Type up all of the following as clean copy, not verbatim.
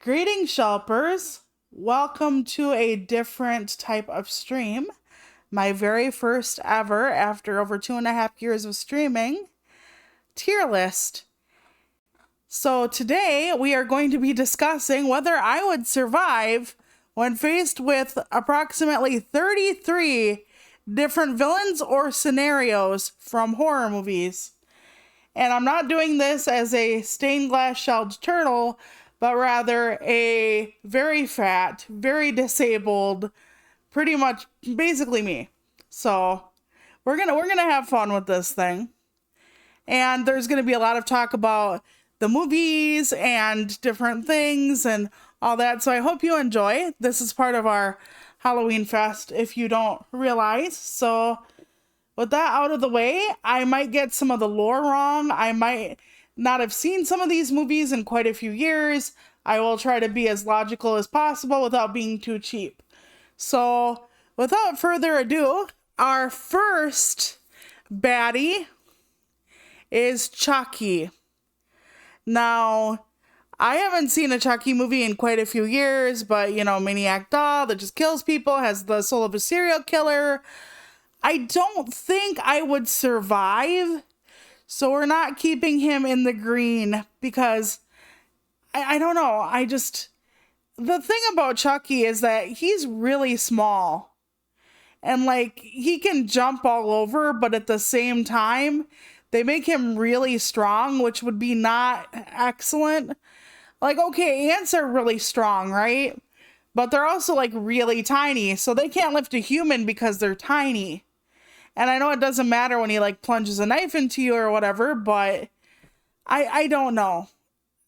Greetings, Shelpers. Welcome to a different type of stream. My very first ever, after over 2.5 years of streaming, tier list. So today we are going to be discussing whether I would survive when faced with approximately 33 different villains or scenarios from horror movies. And I'm not doing this as a stained glass shelled turtle, but rather a very fat, very disabled, pretty much basically me. So we're gonna have fun with this thing. And there's gonna be a lot of talk about the movies and different things and all that. So I hope you enjoy. This is part of our Halloween Fest, if you don't realize. So with that out of the way, I might get some of the lore wrong. I might not have seen some of these movies in quite a few years. I will try to be as logical as possible without being too cheap. So without further ado, our first baddie is Chucky. Now, I haven't seen a Chucky movie in quite a few years, but Maniac Doll that just kills people, has the soul of a serial killer. I don't think I would survive, so we're not keeping him in the green because I don't know. The thing about Chucky is that he's really small and he can jump all over, but at the same time, they make him really strong, which would be not excellent. Okay, ants are really strong, right? But they're also really tiny, so they can't lift a human because they're tiny. And I know it doesn't matter when he plunges a knife into you or whatever, but I don't know.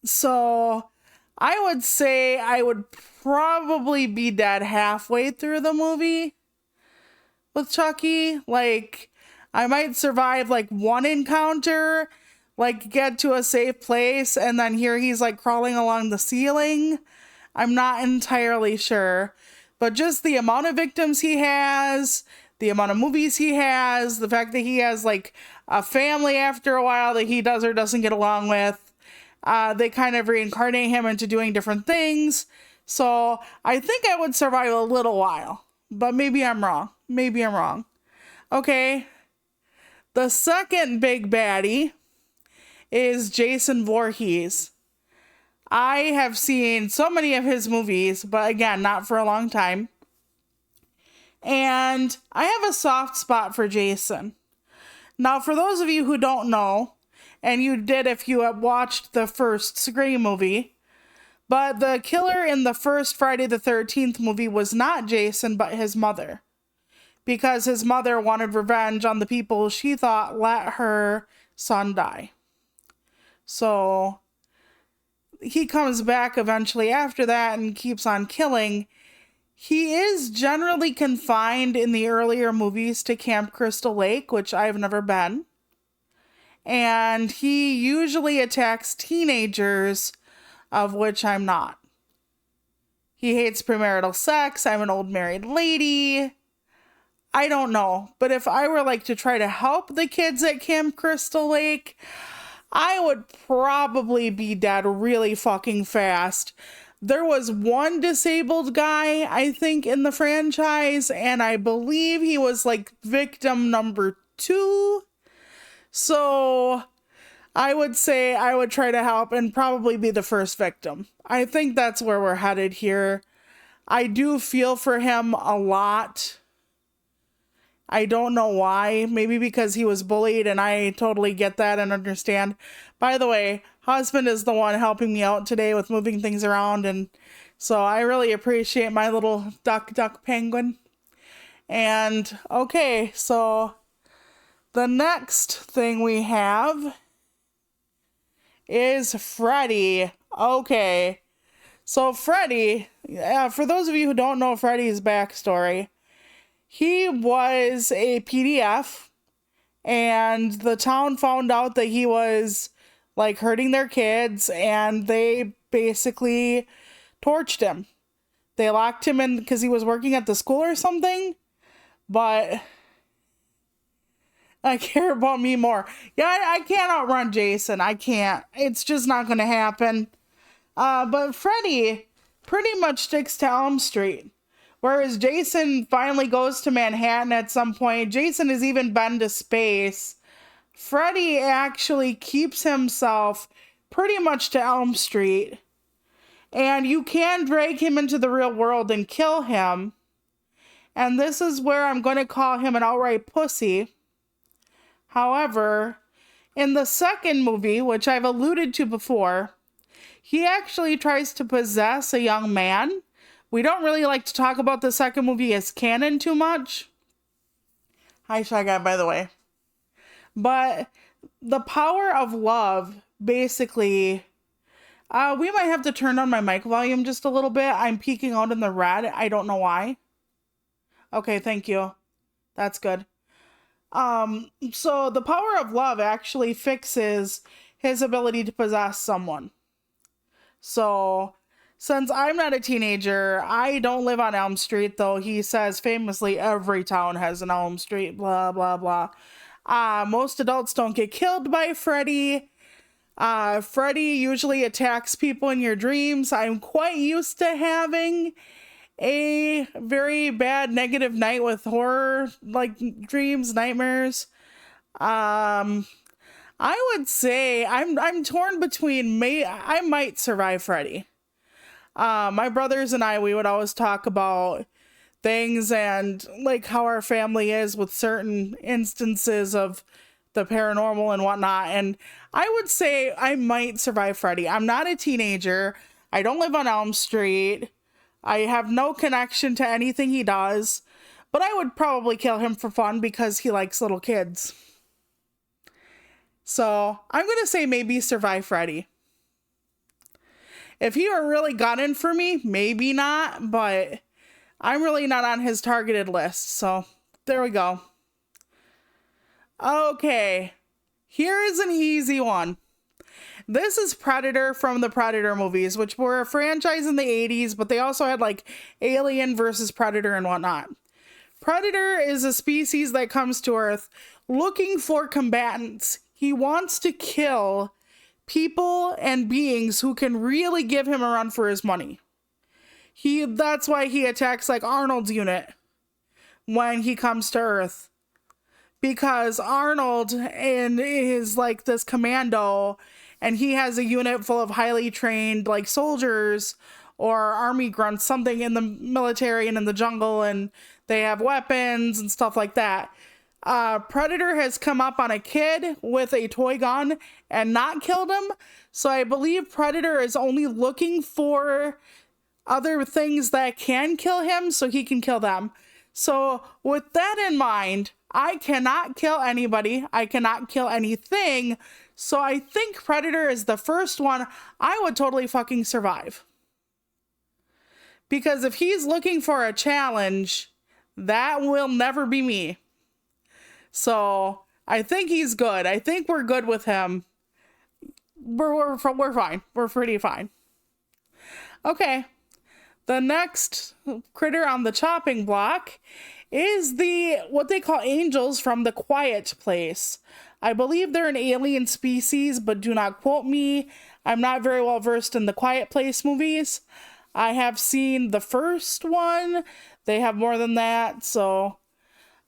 So I would say I would probably be dead halfway through the movie with Chucky. I might survive one encounter, get to a safe place, and then here he's crawling along the ceiling. I'm not entirely sure, but just the amount of victims he has, the amount of movies he has, the fact that he has a family after a while that he does or doesn't get along with, they kind of reincarnate him into doing different things. So I think I would survive a little while, but maybe I'm wrong. Okay. The second big baddie is Jason Voorhees. I have seen so many of his movies, but again, not for a long time. And I have a soft spot for Jason. Now, for those of you who don't know, and you did if you have watched the first Scream movie, but the killer in the first Friday the 13th movie was not Jason, but his mother. Because his mother wanted revenge on the people she thought let her son die. So he comes back eventually after that and keeps on killing. He is generally confined in the earlier movies to Camp Crystal Lake, which I've never been. And he usually attacks teenagers, of which I'm not. He hates premarital sex. I'm an old married lady. I don't know. But if I were to try to help the kids at Camp Crystal Lake, I would probably be dead really fucking fast. There was one disabled guy, I think, in the franchise, and I believe he was victim number 2. So I would say I would try to help and probably be the first victim. I think that's where we're headed here. I do feel for him a lot. I don't know why. Maybe because he was bullied, and I totally get that and understand. By the way, husband is the one helping me out today with moving things around, and so I really appreciate my little duck penguin. And okay, so the next thing we have is Freddy. Okay, so Freddy, for those of you who don't know Freddy's backstory, he was a PDF, and the town found out that he was hurting their kids, and they basically torched him. They locked him in because he was working at the school or something, but I care about me more. Yeah, I can't outrun Jason. I can't. It's just not going to happen. But Freddy, pretty much sticks to Elm Street. Whereas Jason finally goes to Manhattan at some point. Jason has even been to space. Freddy actually keeps himself pretty much to Elm Street. And you can drag him into the real world and kill him. And this is where I'm going to call him an outright pussy. However, in the second movie, which I've alluded to before, he actually tries to possess a young man. We don't really like to talk about the second movie as canon too much. Hi, Shy Guy, by the way. But the power of love, basically, we might have to turn down my mic volume just a little bit. I'm peeking out in the red. I don't know why. Okay, thank you. That's good. So the power of love actually fixes his ability to possess someone. So, since I'm not a teenager, I don't live on Elm Street, though he says famously every town has an Elm Street, blah, blah, blah. Most adults don't get killed by Freddy. Freddy usually attacks people in your dreams. I'm quite used to having a very bad negative night with horror, like dreams, nightmares. I would say I'm torn between I might survive Freddy. My brothers and I, we would always talk about things and like how our family is with certain instances of the paranormal and whatnot. And I would say I might survive Freddy. I'm not a teenager. I don't live on Elm Street. I have no connection to anything he does, but I would probably kill him for fun because he likes little kids. So I'm going to say maybe survive Freddy. If he were really gunning for me, maybe not, but I'm really not on his targeted list. So there we go. Okay, here is an easy one. This is Predator from the Predator movies, which were a franchise in the 80s, but they also had like Alien versus Predator and whatnot. Predator is a species that comes to Earth looking for combatants. He wants to kill people and beings who can really give him a run for his money. That's why he attacks like Arnold's unit when he comes to Earth. Because Arnold is like this commando, and he has a unit full of highly trained like soldiers or army grunts, something in the military and in the jungle, and they have weapons and stuff like that. Predator has come up on a kid with a toy gun and not killed him. So I believe Predator is only looking for other things that can kill him so he can kill them. So with that in mind, I cannot kill anybody. I cannot kill anything. So I think Predator is the first one I would totally fucking survive. Because if he's looking for a challenge, that will never be me. So I think he's good. I think we're good with him. We're fine. We're pretty fine. Okay. The next critter on the chopping block is what they call angels from The Quiet Place. I believe they're an alien species, but do not quote me. I'm not very well versed in the Quiet Place movies. I have seen the first one. They have more than that, so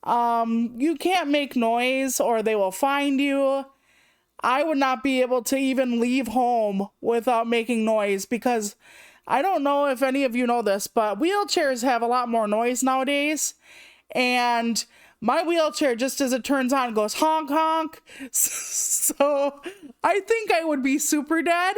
you can't make noise or they will find you. I would not be able to even leave home without making noise because I don't know if any of you know this, but wheelchairs have a lot more noise nowadays. And my wheelchair, just as it turns on, goes honk honk. So I think I would be super dead.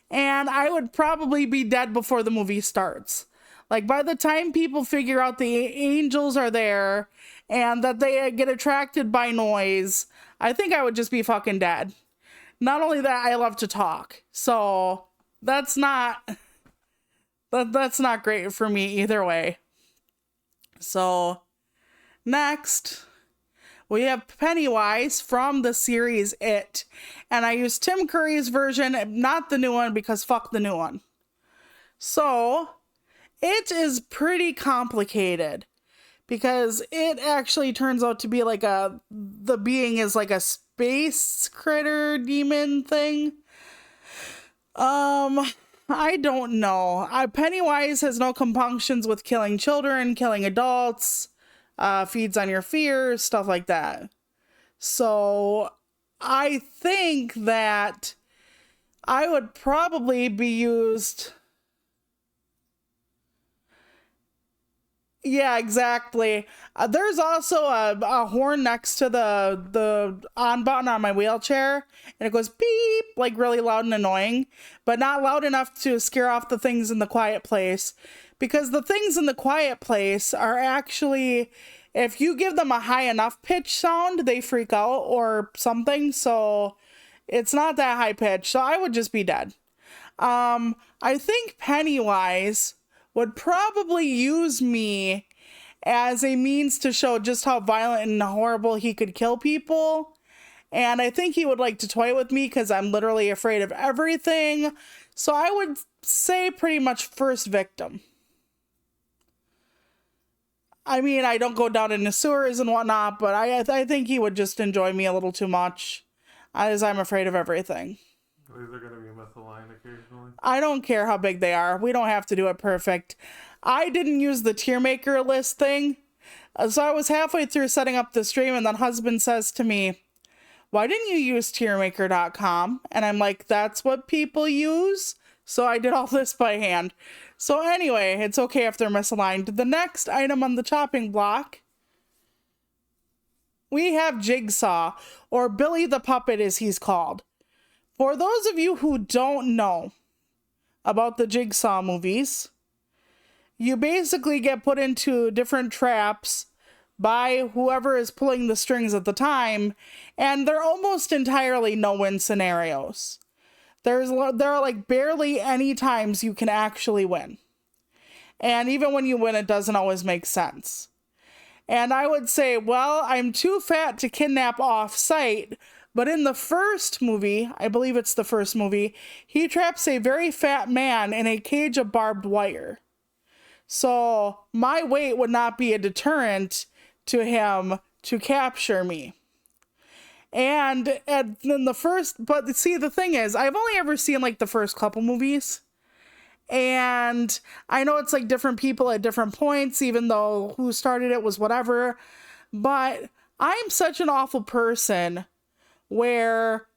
And I would probably be dead before the movie starts. Like by the time people figure out the angels are there and that they get attracted by noise, I think I would just be fucking dead. Not only that, I love to talk. So that's not great for me either way. So next, we have Pennywise from the series It. And I used Tim Curry's version, not the new one, because fuck the new one. So it is pretty complicated because it actually turns out to be like the being is like a space critter demon thing. I don't know. Pennywise has no compunctions with killing children, killing adults, feeds on your fears, stuff like that. So I think that I would probably be used. Yeah, exactly. There's also a horn next to the on button on my wheelchair, and it goes beep, like really loud and annoying, but not loud enough to scare off the things in the quiet place. Because the things in the quiet place are actually, if you give them a high enough pitch sound, they freak out or something. So it's not that high pitch. So I would just be dead. I think Pennywise would probably use me as a means to show just how violent and horrible he could kill people. And I think he would like to toy with me because I'm literally afraid of everything. So I would say pretty much first victim. I mean, I don't go down in the sewers and whatnot, but I think he would just enjoy me a little too much, as I'm afraid of everything. These are going to be misaligned occasionally. I don't care how big they are. We don't have to do it perfect. I didn't use the tier maker list thing. So I was halfway through setting up the stream, and then husband says to me, "Why didn't you use tiermaker.com?" And I'm like, that's what people use. So I did all this by hand. So anyway, it's okay if they're misaligned. The next item on the chopping block, we have Jigsaw, or Billy the Puppet as he's called. For those of you who don't know about the Jigsaw movies, you basically get put into different traps by whoever is pulling the strings at the time, and they're almost entirely no-win scenarios. There are like barely any times you can actually win. And even when you win, it doesn't always make sense. And I would say, well, I'm too fat to kidnap off-site, but in the first movie, I believe it's the first movie, he traps a very fat man in a cage of barbed wire. So my weight would not be a deterrent to him to capture me. And in the first, but see, the thing is, I've only ever seen like the first couple movies. And I know it's like different people at different points, even though who started it was whatever. But I'm such an awful person where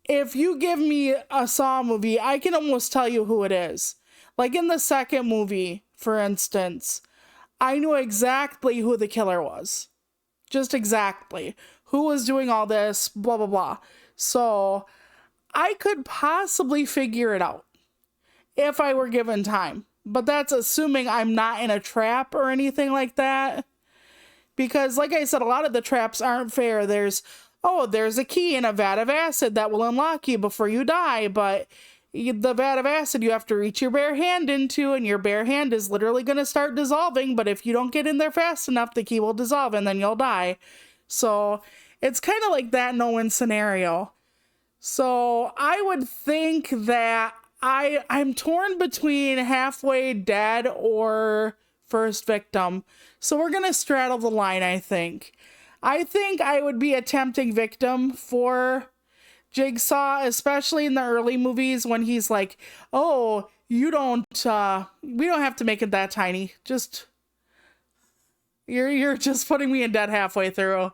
if you give me a Saw movie, I can almost tell you who it is. Like in the second movie, for instance, I knew exactly who the killer was. Just exactly. Who was doing all this, blah, blah, blah. So I could possibly figure it out if I were given time. But that's assuming I'm not in a trap or anything like that. Because like I said, a lot of the traps aren't fair. There's a key in a vat of acid that will unlock you before you die. But the vat of acid you have to reach your bare hand into, and your bare hand is literally going to start dissolving. But if you don't get in there fast enough, the key will dissolve and then you'll die. So it's kind of like that no-win scenario. So I would think that I'm torn between halfway dead or first victim. So we're going to straddle the line, I think. I think I would be a tempting victim for Jigsaw, especially in the early movies when he's like, "Oh, we don't have to make it that tiny. Just, you're just putting me in dead halfway through."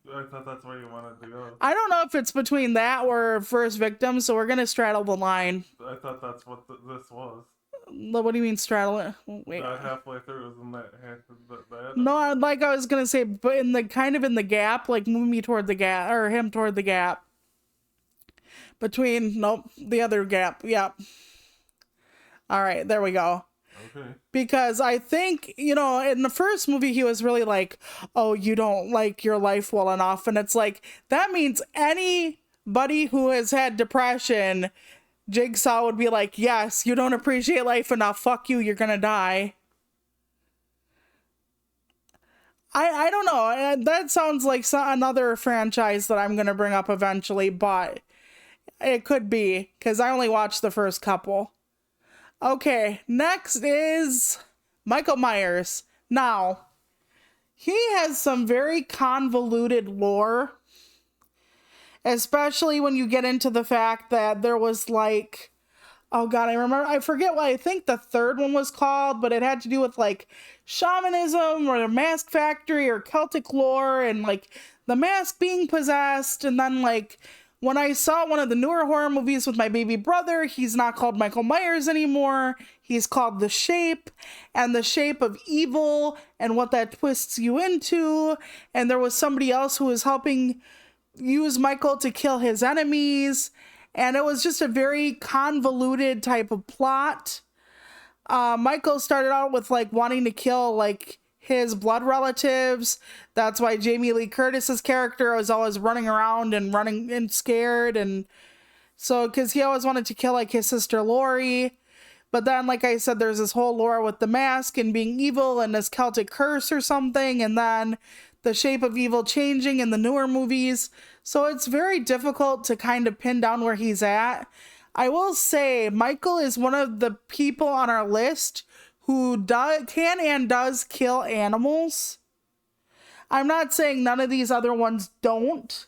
I thought that's where you wanted to go. I don't know if it's between that or first victim, so we're gonna straddle the line. I thought that's what this was. What do you mean straddle it? Wait. Halfway through, isn't that bad? No, like I was gonna say, but in the kind of in the gap, like move me toward the gap, or him toward the gap. Between, nope, the other gap, yep. All right, there we go. Okay. Because I think, in the first movie, he was really like, "Oh, you don't like your life well enough." And it's like, that means anybody who has had depression, Jigsaw would be like, "Yes, you don't appreciate life enough. Fuck you, you're gonna die." I don't know. That sounds like another franchise that I'm gonna bring up eventually, but it could be, because I only watched the first couple. Okay, next is Michael Myers. Now, he has some very convoluted lore, especially when you get into the fact that there was like Oh god, I forget what I think the third one was called, but it had to do with like shamanism or the mask factory or Celtic lore and like the mask being possessed. And then like when I saw one of the newer horror movies with my baby brother, he's not called Michael Myers anymore. He's called The Shape, and the shape of evil and what that twists you into. And there was somebody else who was helping use Michael to kill his enemies. And it was just a very convoluted type of plot. Michael started out with like wanting to kill like his blood relatives. That's why Jamie Lee Curtis's character was always running around and running and scared. And so, because he always wanted to kill like his sister Lori. But then, like I said, there's this whole lore with the mask and being evil and this Celtic curse or something. And then the shape of evil changing in the newer movies. So it's very difficult to kind of pin down where he's at. I will say Michael is one of the people on our list who can and does kill animals. I'm not saying none of these other ones don't,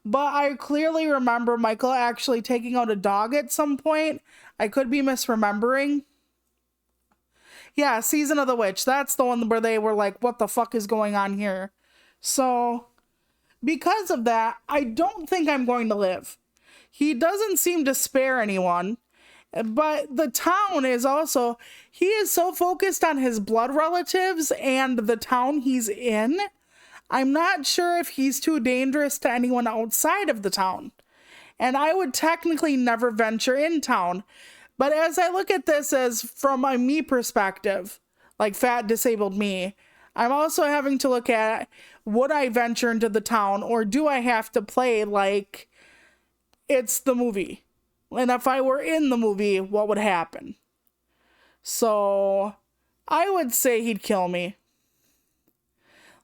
but I clearly remember Michael actually taking out a dog at some point. I could be misremembering. Yeah, Season of the Witch. That's the one where they were like, what the fuck is going on here? So, because of that, I don't think I'm going to live. He doesn't seem to spare anyone. But the town is also, he is so focused on his blood relatives and the town he's in. I'm not sure if he's too dangerous to anyone outside of the town. And I would technically never venture in town. But as I look at this as from a me perspective, like fat disabled me, I'm also having to look at, would I venture into the town or do I have to play like it's the movie? And if I were in the movie, what would happen? So I would say he'd kill me.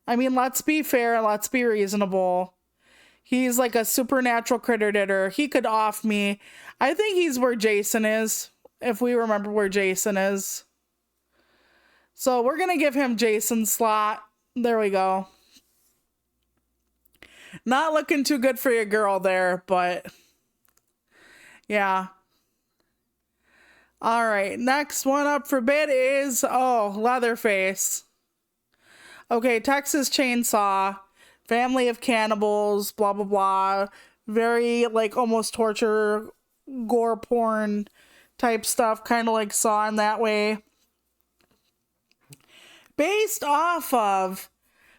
I mean, let's be fair, let's be reasonable. He's like a supernatural critter ditter. He could off me. I think he's where Jason is, if we remember where Jason is. So we're going to give him Jason's slot. There we go. Not looking too good for your girl there, but yeah. All right, next one up for bid is, Leatherface. Okay, Texas Chainsaw, family of cannibals, blah, blah, blah. Very, like, almost torture, gore porn type stuff, kind of like Saw in that way. Based off of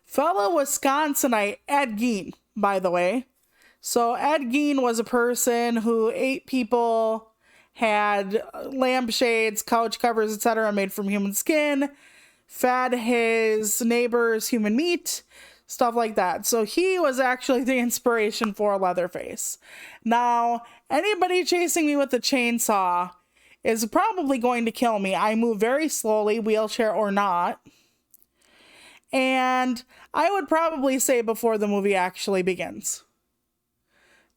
fellow Wisconsinite Ed Gein, by the way. So Ed Gein was a person who ate people, had lampshades, couch covers, etc. made from human skin, fed his neighbors human meat, stuff like that. So he was actually the inspiration for Leatherface. Now, anybody chasing me with a chainsaw is probably going to kill me. I move very slowly, wheelchair or not. And I would probably say before the movie actually begins.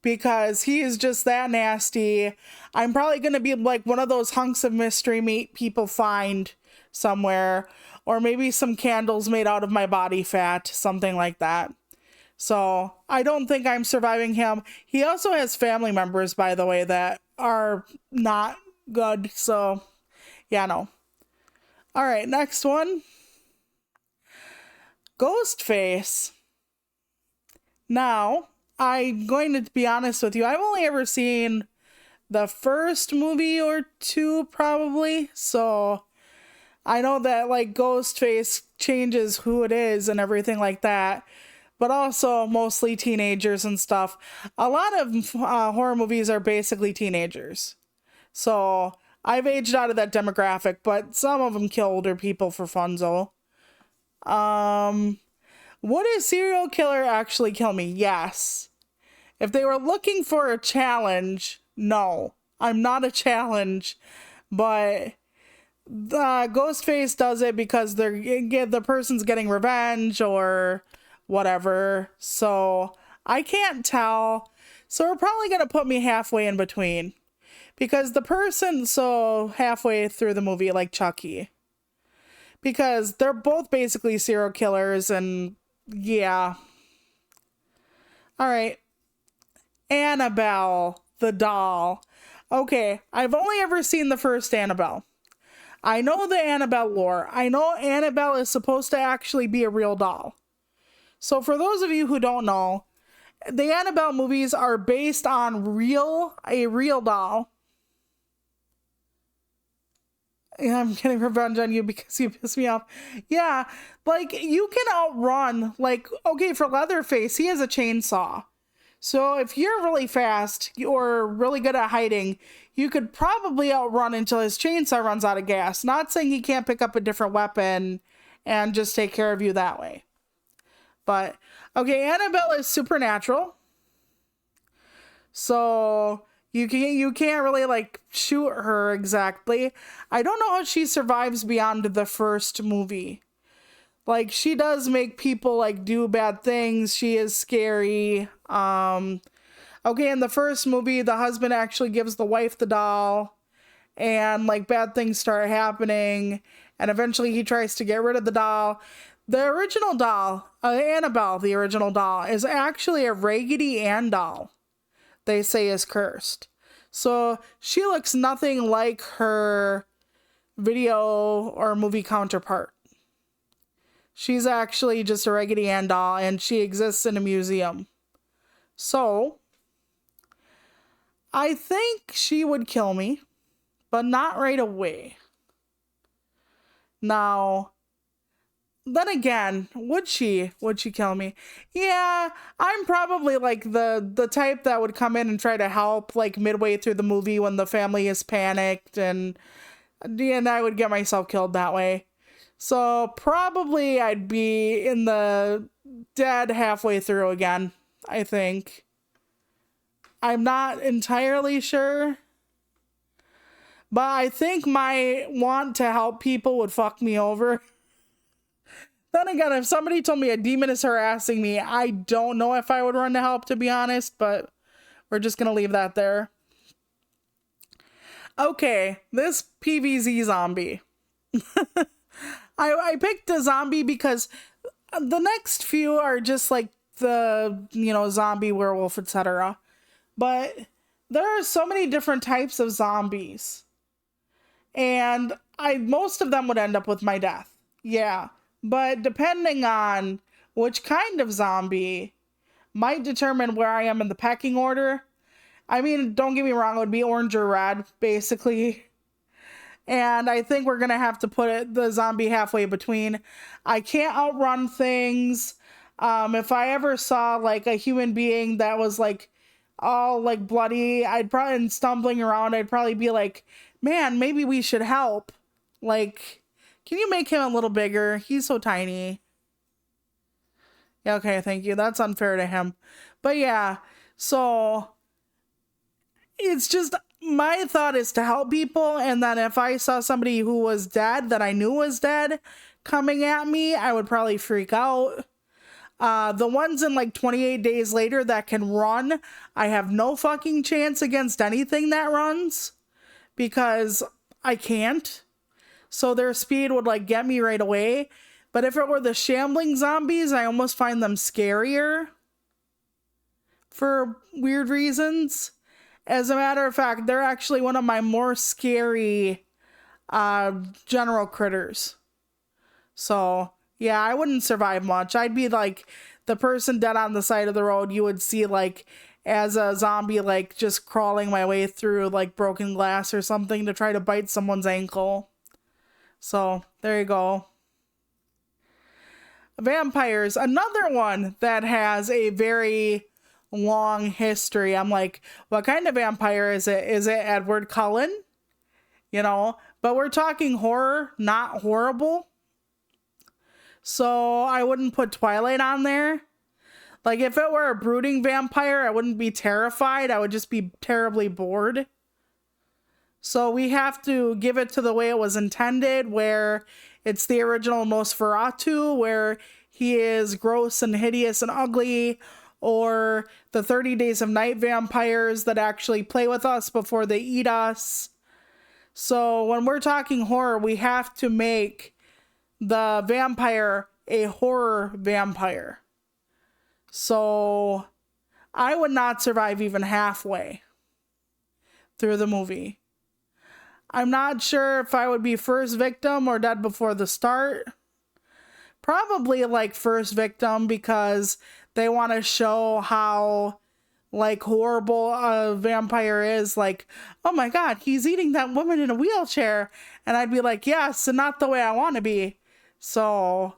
Because he is just that nasty. I'm probably going to be like one of those hunks of mystery meat people find somewhere. Or maybe some candles made out of my body fat. Something like that. So I don't think I'm surviving him. He also has family members, by the way, that are not good. So yeah, no. All right, next one. Ghostface. Now, I'm going to be honest with you. I've only ever seen the first movie or two, probably. So I know that like Ghostface changes who it is and everything like that. But also mostly teenagers and stuff. A lot of horror movies are basically teenagers. So I've aged out of that demographic, but some of them kill older people for funzo. Would a serial killer actually kill me? Yes. If they were looking for a challenge, no. I'm not a challenge, but the Ghostface does it because the person's getting revenge or whatever. So I can't tell. So we're probably going to put me halfway in between because the person, so halfway through the movie, like Chucky. Because they're both basically serial killers and yeah. All right. Annabelle, the doll. Okay, I've only ever seen the first Annabelle. I know the Annabelle lore. I know Annabelle is supposed to actually be a real doll. So for those of you who don't know, the Annabelle movies are based on a real doll. Yeah, I'm getting revenge on you because you pissed me off. Yeah, like you can outrun, like, okay, for Leatherface, he has a chainsaw. So if you're really fast or really good at hiding, you could probably outrun until his chainsaw runs out of gas. Not saying he can't pick up a different weapon and just take care of you that way. But, okay, Annabelle is supernatural. So you can't really like shoot her exactly. I don't know how she survives beyond the first movie. Like she does make people like do bad things. She is scary. Okay, in the first movie, the husband actually gives the wife the doll and like bad things start happening and eventually he tries to get rid of the doll. The original doll, Annabelle, the original doll, is actually a Raggedy Ann doll. They say is cursed. So she looks nothing like her video or movie counterpart. She's actually just a Raggedy Ann doll and she exists in a museum. So I think she would kill me, but not right away. Now, then again, would she kill me? Yeah, I'm probably like the type that would come in and try to help like midway through the movie when the family is panicked and I would get myself killed that way. So probably I'd be in the dead halfway through again, I think. I'm not entirely sure. But I think my want to help people would fuck me over. Then again, if somebody told me a demon is harassing me, I don't know if I would run to help, to be honest, but we're just going to leave that there. Okay, this PVZ zombie. I picked a zombie because the next few are just like the, zombie, werewolf, etc. But there are so many different types of zombies. And most of them would end up with my death. Yeah. But depending on which kind of zombie might determine where I am in the pecking order. I mean, don't get me wrong, it would be orange or red, basically. And I think we're going to have to put the zombie halfway between. I can't outrun things. If I ever saw like a human being that was like all like bloody, I'd probably, stumbling around, I'd probably be like, man, maybe we should help. Like, can you make him a little bigger? He's so tiny. Yeah, okay, thank you. That's unfair to him. But yeah, so it's just, my thought is to help people. And then if I saw somebody who was dead that I knew was dead coming at me, I would probably freak out. The ones in like 28 days later that can run, I have no fucking chance against anything that runs because I can't. So their speed would like get me right away. But if it were the shambling zombies, I almost find them scarier for weird reasons. As a matter of fact, they're actually one of my more scary general critters. So yeah, I wouldn't survive much. I'd be like the person dead on the side of the road you would see like as a zombie, like just crawling my way through like broken glass or something to try to bite someone's ankle. So there you go. Vampires, another one that has a very long history. I'm like, what kind of vampire is it? Is it Edward Cullen? But we're talking horror, not horrible. So I wouldn't put Twilight on there. Like if it were a brooding vampire, I wouldn't be terrified. I would just be terribly bored. So we have to give it to the way it was intended, where it's the original Nosferatu, where he is gross and hideous and ugly, or the 30 Days of Night vampires that actually play with us before they eat us. So when we're talking horror, we have to make the vampire a horror vampire. So I would not survive even halfway. through the movie. I'm not sure if I would be first victim or dead before the start. Probably like first victim because they want to show how like horrible a vampire is. Like, oh my God, he's eating that woman in a wheelchair. And I'd be like, yes, and not the way I want to be. So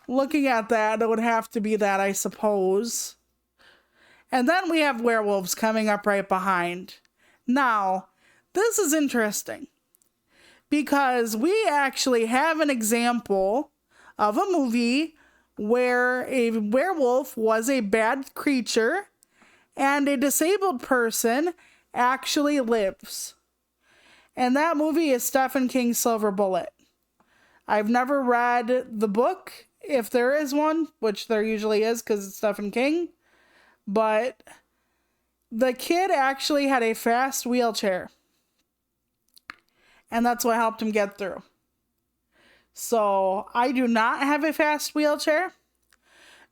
looking at that, it would have to be that, I suppose. And then we have werewolves coming up right behind. Now, this is interesting because we actually have an example of a movie where a werewolf was a bad creature and a disabled person actually lives. And that movie is Stephen King's Silver Bullet. I've never read the book, if there is one, which there usually is because it's Stephen King. But the kid actually had a fast wheelchair. And that's what helped him get through. So I do not have a fast wheelchair,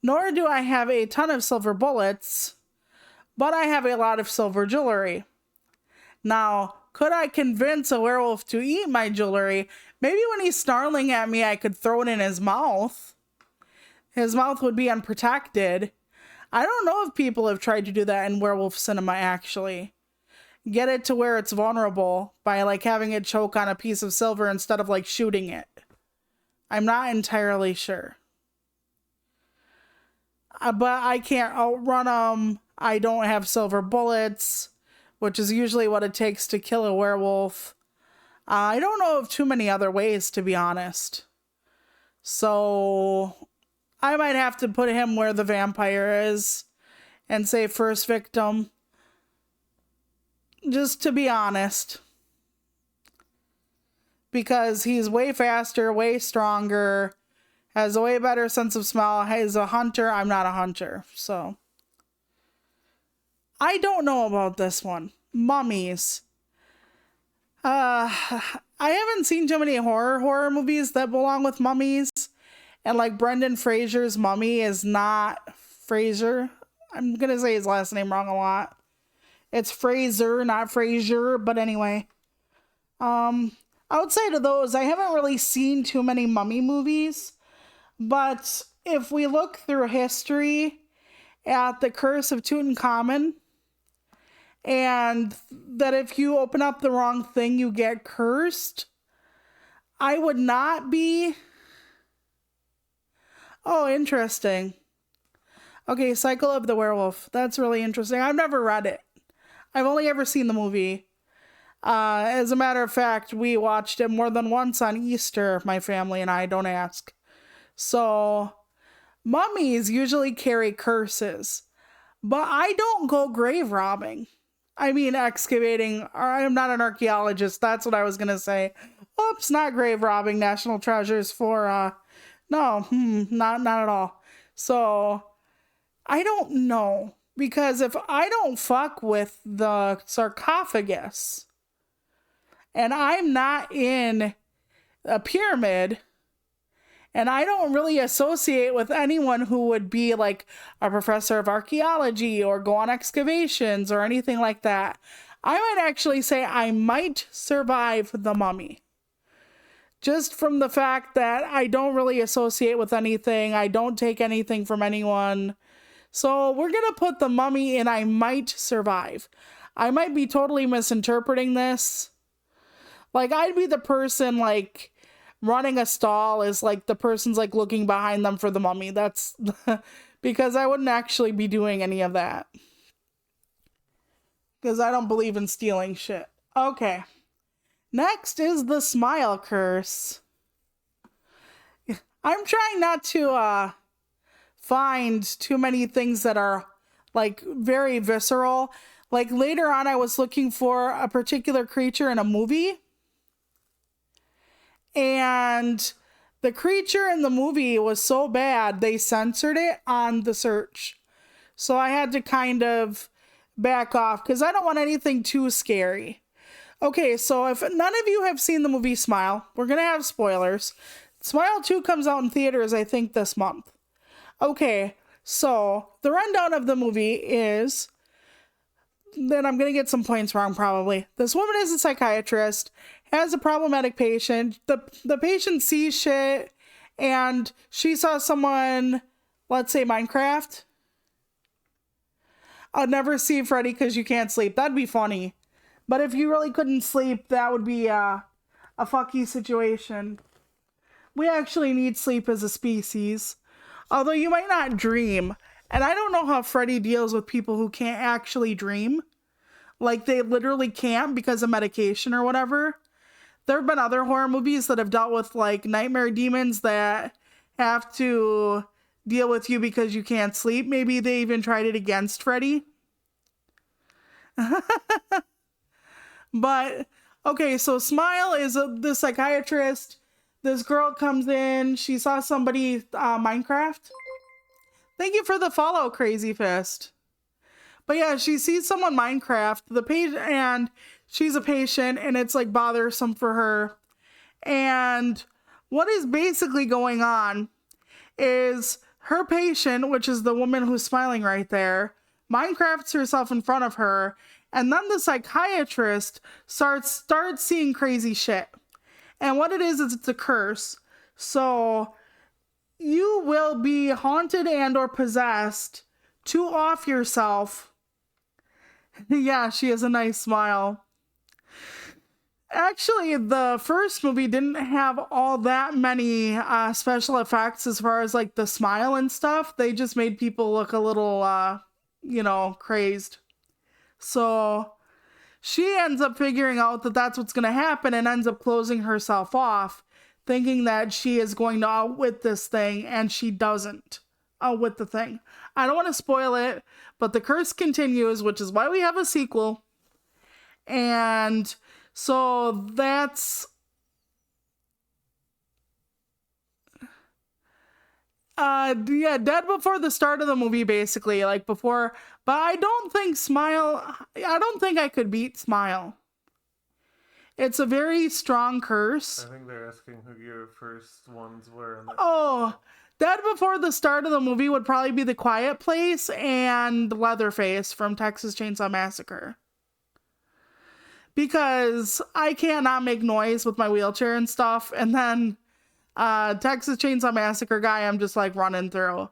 nor do I have a ton of silver bullets, but I have a lot of silver jewelry. Now, could I convince a werewolf to eat my jewelry? Maybe when he's snarling at me, I could throw it in his mouth. His mouth would be unprotected. I don't know if people have tried to do that in werewolf cinema, actually. Get it to where it's vulnerable by like having it choke on a piece of silver instead of like shooting it. I'm not entirely sure. But I can't outrun them. I don't have silver bullets, which is usually what it takes to kill a werewolf. I don't know of too many other ways, to be honest. So I might have to put him where the vampire is and say first victim. Just to be honest. Because he's way faster, way stronger, has a way better sense of smell. He's a hunter. I'm not a hunter. So I don't know about this one. Mummies. I haven't seen too many horror movies that belong with mummies. And like Brendan Fraser's mummy is not Fraser. I'm going to say his last name wrong a lot. It's Fraser, not Fraser. But anyway. Outside of those, I haven't really seen too many mummy movies. But if we look through history at the Curse of Tutankhamun, and that if you open up the wrong thing, you get cursed, I would not be... Oh, interesting. Okay, Cycle of the Werewolf. That's really interesting. I've never read it. I've only ever seen the movie. As a matter of fact, we watched it more than once on Easter, my family and I, don't ask. So, mummies usually carry curses, but I don't go grave robbing. I mean, excavating. I'm not an archaeologist. That's what I was going to say. Oops, not grave robbing national treasures for, no, not at all. So, I don't know. Because if I don't fuck with the sarcophagus, and I'm not in a pyramid, and I don't really associate with anyone who would be like a professor of archaeology or go on excavations or anything like that, I might actually say I might survive the mummy. Just from the fact that I don't really associate with anything, I don't take anything from anyone. So we're going to put the mummy in I might survive. I might be totally misinterpreting this. Like, I'd be the person, like, running a stall is, like, the person's, like, looking behind them for the mummy. That's because I wouldn't actually be doing any of that. Because I don't believe in stealing shit. Okay. Next is the smile curse. I'm trying not to, find too many things that are, like, very visceral. Like, later on, I was looking for a particular creature in a movie. And the creature in the movie was so bad, they censored it on the search. So I had to kind of back off because I don't want anything too scary. Okay, so if none of you have seen the movie Smile, we're going to have spoilers. Smile 2 comes out in theaters, I think, this month. Okay, so the rundown of the movie is then I'm going to get some points wrong probably. This woman is a psychiatrist, has a problematic patient. The patient sees shit, and she saw someone, let's say Minecraft. I'd never see Freddy because you can't sleep. That'd be funny. But if you really couldn't sleep, that would be a fucky situation. We actually need sleep as a species. Although you might not dream. And I don't know how Freddy deals with people who can't actually dream. Like, they literally can't because of medication or whatever. There have been other horror movies that have dealt with, like, nightmare demons that have to deal with you because you can't sleep. Maybe they even tried it against Freddy. But, okay, so Smile is the psychiatrist. This girl comes in. She saw somebody, Minecraft. Thank you for the follow, Crazy Fist. But yeah, she sees someone Minecraft, and she's a patient, and it's like bothersome for her. And what is basically going on is her patient, which is the woman who's smiling right there, Minecrafts herself in front of her, and then the psychiatrist starts seeing crazy shit. And what it is it's a curse. So you will be haunted and or possessed to off yourself. Yeah, she has a nice smile. Actually, the first movie didn't have all that many special effects as far as like the smile and stuff. They just made people look a little, crazed. So she ends up figuring out that that's what's going to happen and ends up closing herself off, thinking that she is going to outwit this thing, and she doesn't outwit the thing. I don't want to spoil it, but the curse continues, which is why we have a sequel. And so that's dead before the start of the movie, basically, like before. But I don't think I could beat Smile. It's a very strong curse. I think they're asking who your first ones were. Dead before the start of the movie would probably be The Quiet Place and Leatherface from Texas Chainsaw Massacre. Because I cannot make noise with my wheelchair and stuff, and then Texas Chainsaw Massacre guy I'm just like running through.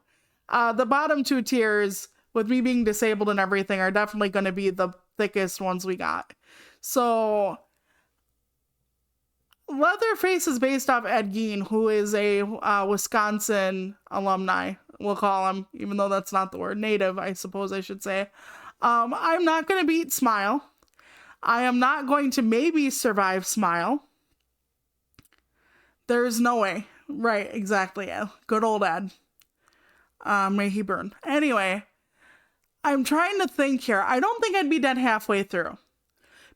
The bottom two tiers, with me being disabled and everything, are definitely going to be the thickest ones we got. So Leatherface is based off Ed Gein, who is a Wisconsin alumni, we'll call him, even though that's not the word. Native, I suppose I should say. I'm not going to beat Smile. I am not going to maybe survive Smile. There's no way. Right, exactly. Good old Ed. May he burn. Anyway, I'm trying to think here. I don't think I'd be dead halfway through.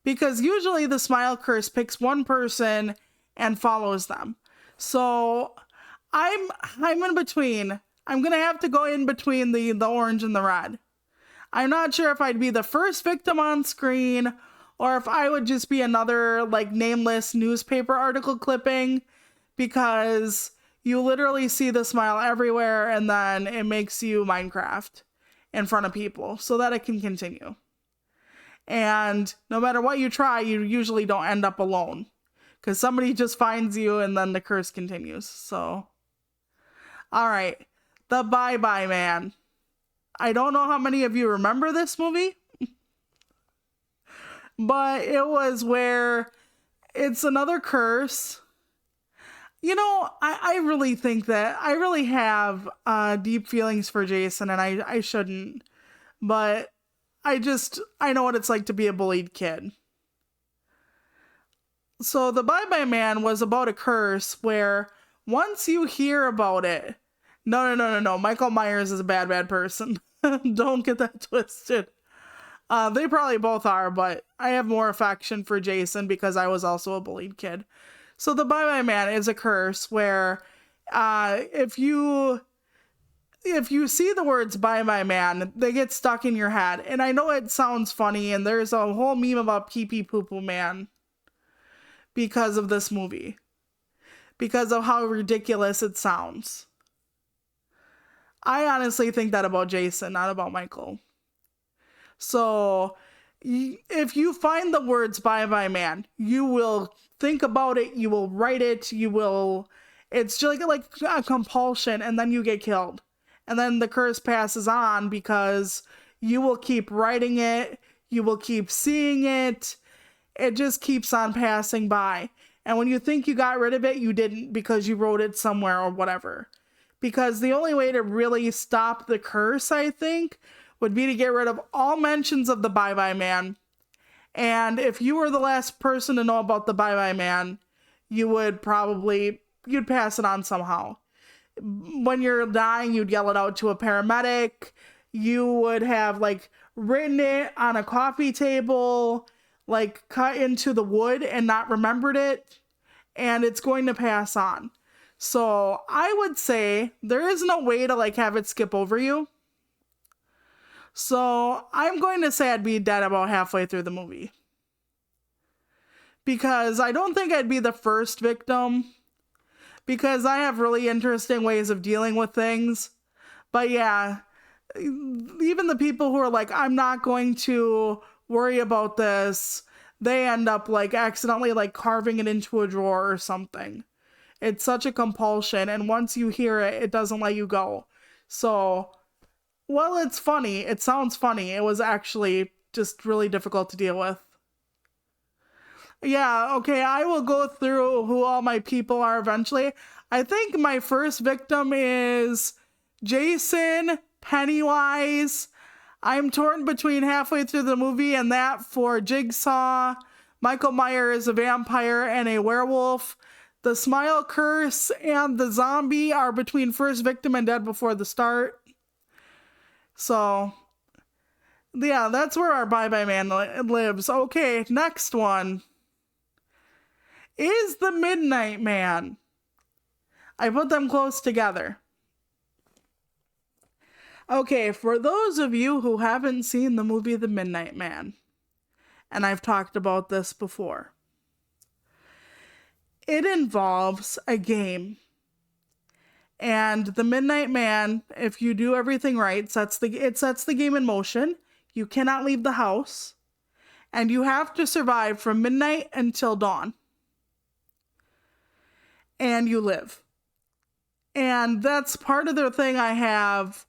Because usually the Smile curse picks one person and follows them. So I'm in between. I'm going to have to go in between the orange and the red. I'm not sure if I'd be the first victim on screen or if I would just be another like nameless newspaper article clipping, because you literally see the Smile everywhere and then it makes you Minecraft in front of people so that it can continue. And no matter what you try, you usually don't end up alone, because somebody just finds you and then the curse continues. So, all right, The Bye-Bye Man. I don't know how many of you remember this movie, but it was where it's another curse. You know, I really think that I really have deep feelings for Jason, and I shouldn't, but I know what it's like to be a bullied kid. So The Bye-Bye Man was about a curse where once you hear about it, no, Michael Myers is a bad person. Don't get that twisted. They probably both are, but I have more affection for Jason because I was also a bullied kid. So The Bye-Bye Man is a curse where if you see the words "Bye-Bye Man," they get stuck in your head. And I know it sounds funny, and there's a whole meme about Pee Pee Poo Poo Man because of this movie, because of how ridiculous it sounds. I honestly think that about Jason, not about Michael. So if you find the words "Bye Bye Man," you will think about it, you will write it, it's just like a compulsion, and then you get killed. And then the curse passes on because you will keep writing it, you will keep seeing it, it just keeps on passing by. And when you think you got rid of it, you didn't because you wrote it somewhere or whatever. Because the only way to really stop the curse, I think, would be to get rid of all mentions of the Bye Bye Man. And if you were the last person to know about the Bye Bye Man, you'd pass it on somehow. When you're dying, you'd yell it out to a paramedic. You would have like written it on a coffee table, like cut into the wood and not remembered it. And it's going to pass on. So I would say there is no way to like have it skip over you. So I'm going to say I'd be dead about halfway through the movie. Because I don't think I'd be the first victim. Because I have really interesting ways of dealing with things. But yeah, even the people who are like, I'm not going to worry about this, they end up like accidentally like carving it into a drawer or something. It's such a compulsion, and once you hear it, it doesn't let you go. So, well, it's funny. It sounds funny. It was actually just really difficult to deal with. Yeah, okay, I will go through who all my people are eventually. I think my first victim is Jason, Pennywise. I'm torn between halfway through the movie and that for Jigsaw. Michael Myers, a vampire and a werewolf. The smile curse and the zombie are between first victim and dead before the start. So, yeah, that's where our Bye Bye Man lives. Okay, next one is the Midnight Man. I put them close together. Okay, for those of you who haven't seen the movie The Midnight Man, and I've talked about this before, it involves a game. And the Midnight Man, if you do everything right, sets the game in motion. You cannot leave the house. And you have to survive from midnight until dawn. And you live. And that's part of the thing I have.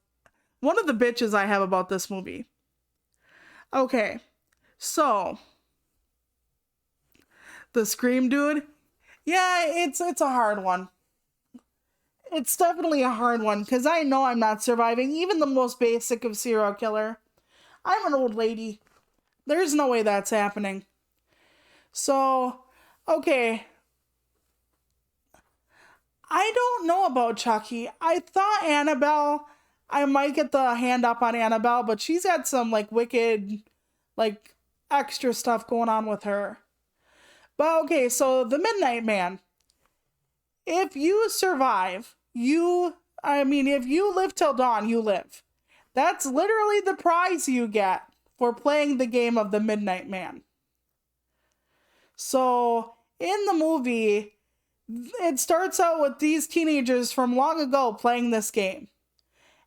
One of the bitches I have about this movie. Okay, so the Scream dude. Yeah, it's a hard one. It's definitely a hard one because I know I'm not surviving even the most basic of serial killer. I'm an old lady. There's no way that's happening. So, okay. I don't know about Chucky. I thought Annabelle, I might get the hand up on Annabelle, but she's got some like wicked, like extra stuff going on with her. But okay, so the Midnight Man. If you survive, if you live till dawn, you live. That's literally the prize you get for playing the game of the Midnight Man. So, in the movie, it starts out with these teenagers from long ago playing this game.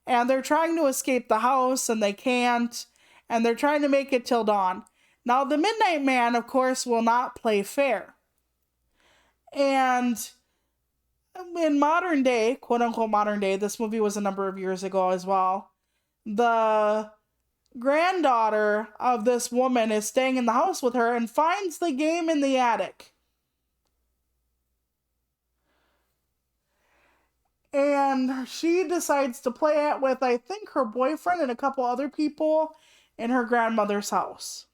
And they're trying to escape the house, and they can't. And they're trying to make it till dawn. Now, the Midnight Man, of course, will not play fair. And in modern day, quote unquote modern day, this movie was a number of years ago as well, the granddaughter of this woman is staying in the house with her and finds the game in the attic. And she decides to play it with, I think, her boyfriend and a couple other people in her grandmother's house.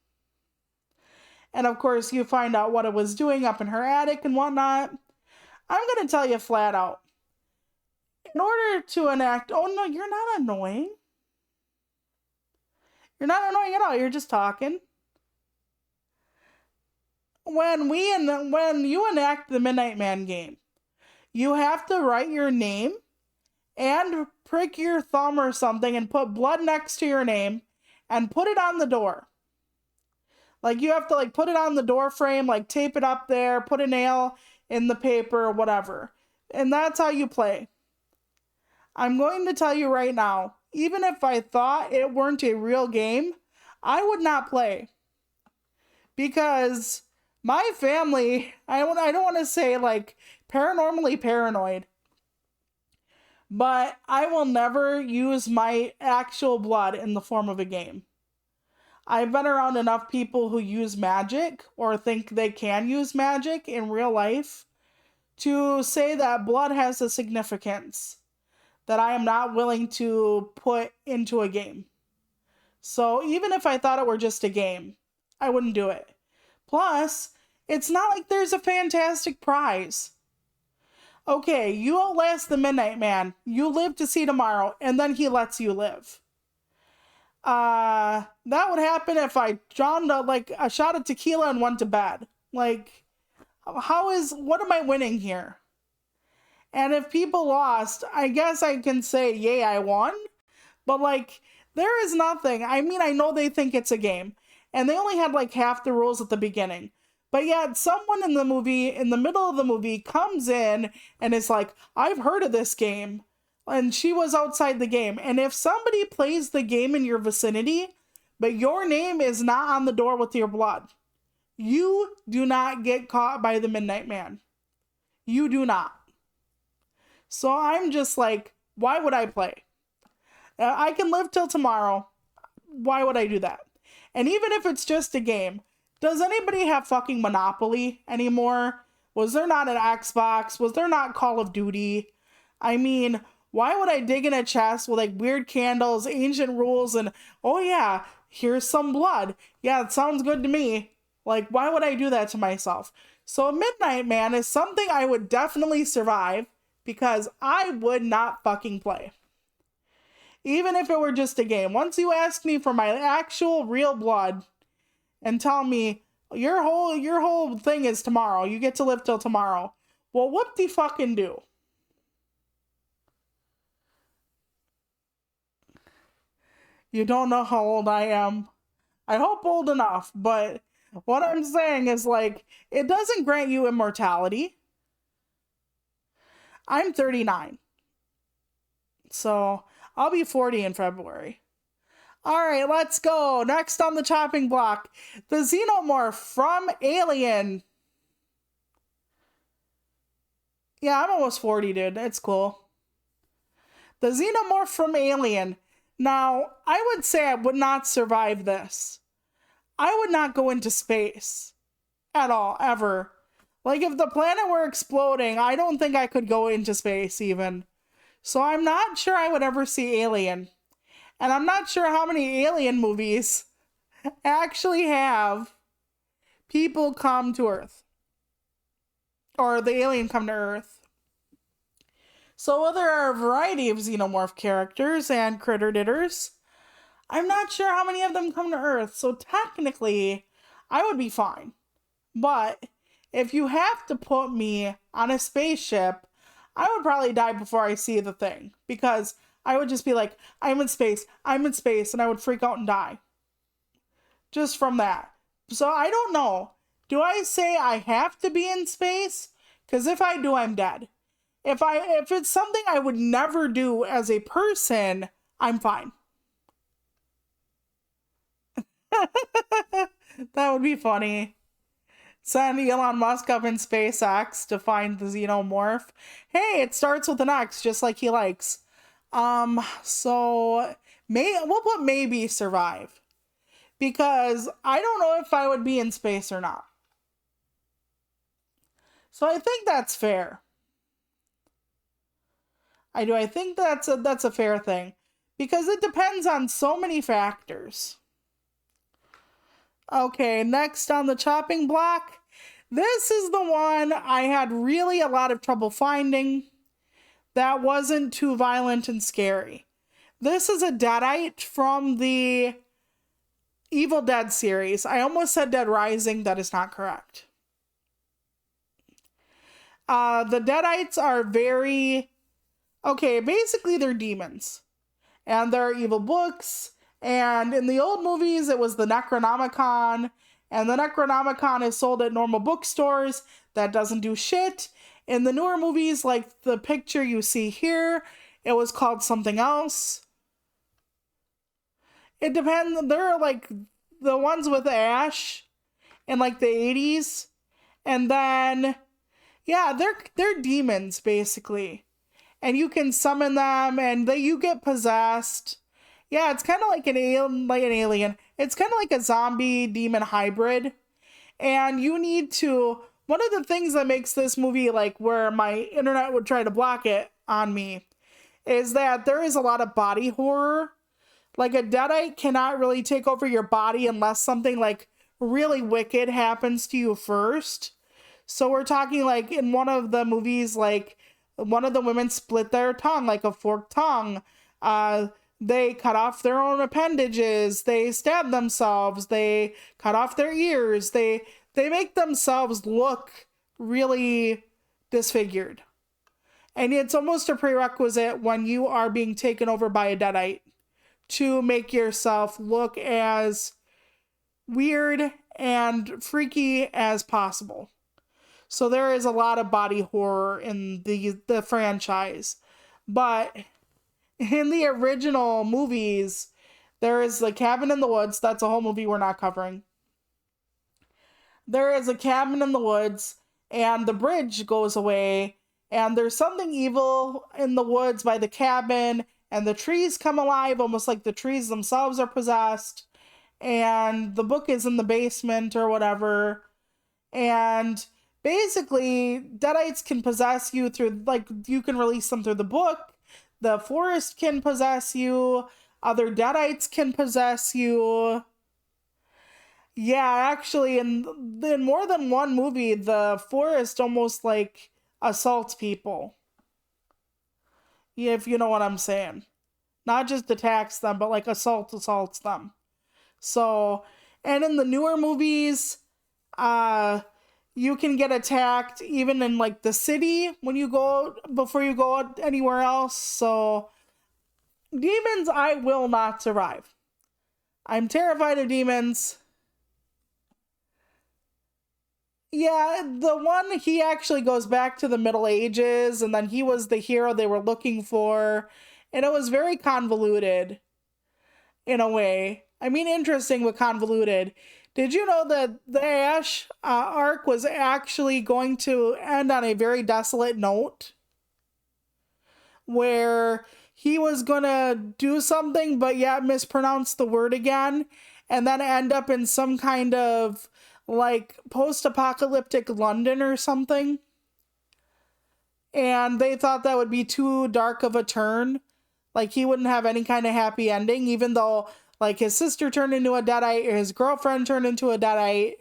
And of course, you find out what it was doing up in her attic and whatnot. I'm going to tell you flat out. In order to enact... Oh, no, you're not annoying. You're not annoying at all. You're just talking. When you enact the Midnight Man game, you have to write your name and prick your thumb or something and put blood next to your name and put it on the door. Like, you have to, like, put it on the door frame, like, tape it up there, put a nail in the paper or whatever. And that's how you play. I'm going to tell you right now, even if I thought it weren't a real game, I would not play. because my family, I don't want to say like paranormally paranoid, but I will never use my actual blood in the form of a game. I've been around enough people who use magic or think they can use magic in real life to say that blood has a significance that I am not willing to put into a game. So even if I thought it were just a game, I wouldn't do it. Plus, it's not like there's a fantastic prize. Okay, you outlast the Midnight Man, you live to see tomorrow, and then he lets you live. That would happen if I drowned a shot of tequila and went to bed. Like, what am I winning here? And if people lost, I guess I can say, yay, I won. But like, there is nothing. I mean, I know they think it's a game, and they only had like half the rules at the beginning. But yet, someone in the movie, in the middle of the movie, comes in and is like, I've heard of this game. And she was outside the game. And if somebody plays the game in your vicinity, but your name is not on the door with your blood, you do not get caught by the Midnight Man. You do not. So I'm just like, why would I play? I can live till tomorrow. Why would I do that? And even if it's just a game, does anybody have fucking Monopoly anymore? Was there not an Xbox? Was there not Call of Duty? I mean, why would I dig in a chest with like weird candles, ancient rules, and oh yeah, here's some blood. Yeah, it sounds good to me. Like, why would I do that to myself? So Midnight Man is something I would definitely survive because I would not fucking play. Even if it were just a game. Once you ask me for my actual real blood and tell me your whole thing is tomorrow, you get to live till tomorrow. Well, whoop de fucking do. You don't know how old I am. I hope old enough, but what I'm saying is like, it doesn't grant you immortality. I'm 39. So I'll be 40 in February. All right, let's go. Next on the chopping block, the Xenomorph from Alien. Yeah, I'm almost 40, dude. It's cool. The Xenomorph from Alien. Now, I would say I would not survive this. I would not go into space at all, ever. Like, if the planet were exploding, I don't think I could go into space even. So I'm not sure I would ever see Alien. And I'm not sure how many Alien movies actually have people come to Earth. Or the alien come to Earth. So while there are a variety of Xenomorph characters and critter ditters, I'm not sure how many of them come to Earth. So technically, I would be fine. But if you have to put me on a spaceship, I would probably die before I see the thing. Because I would just be like, I'm in space, and I would freak out and die. Just from that. So I don't know. Do I say I have to be in space? Because if I do, I'm dead. If it's something I would never do as a person, I'm fine. That would be funny. Send Elon Musk up in SpaceX to find the Xenomorph. Hey, it starts with an X, just like he likes. So we'll put maybe survive. Because I don't know if I would be in space or not. So I think that's fair. I think that's a fair thing. Because it depends on so many factors. Okay, next on the chopping block. This is the one I had really a lot of trouble finding. That wasn't too violent and scary. This is a Deadite from the Evil Dead series. I almost said Dead Rising. That is not correct. The Deadites are basically they're demons. And there are evil books. And in the old movies, it was the Necronomicon. And the Necronomicon is sold at normal bookstores. That doesn't do shit. In the newer movies, like the picture you see here, it was called something else. It depends. There are like the ones with Ash in like the 80s. And then yeah, they're demons basically. And you can summon them and you get possessed. Yeah, it's kind of like an alien. It's kind of like a zombie demon hybrid. And you need to one of the things that makes this movie like where my internet would try to block it on me is that there is a lot of body horror. Like a deadite cannot really take over your body unless something like really wicked happens to you first. So we're talking like in one of the movies, like one of the women split their tongue, like a forked tongue. They cut off their own appendages. They stab themselves. They cut off their ears. They make themselves look really disfigured. And it's almost a prerequisite when you are being taken over by a deadite to make yourself look as weird and freaky as possible. So there is a lot of body horror in the franchise. But in the original movies, there is The Cabin in the Woods. That's a whole movie we're not covering. There is a cabin in the woods, and the bridge goes away, and there's something evil in the woods by the cabin, and the trees come alive, almost like the trees themselves are possessed, and the book is in the basement or whatever, and basically, deadites can possess you through, like, you can release them through the book, the forest can possess you, other deadites can possess you. Yeah, actually, in more than one movie, the forest almost, like, assaults people. Yeah, if you know what I'm saying. Not just attacks them, but, like, assaults them. So, and in the newer movies, you can get attacked even in like the city before you go anywhere else. So demons, I will not survive. I'm terrified of demons. Yeah, the one, he actually goes back to the Middle Ages, and then he was the hero they were looking for, and it was very convoluted in a way. I mean, interesting but convoluted. Did you know that the Ash arc was actually going to end on a very desolate note? Where he was going to do something but yet mispronounce the word again and then end up in some kind of like post-apocalyptic London or something. And they thought that would be too dark of a turn. Like he wouldn't have any kind of happy ending, even though like his sister turned into a deadite, or his girlfriend turned into a deadite.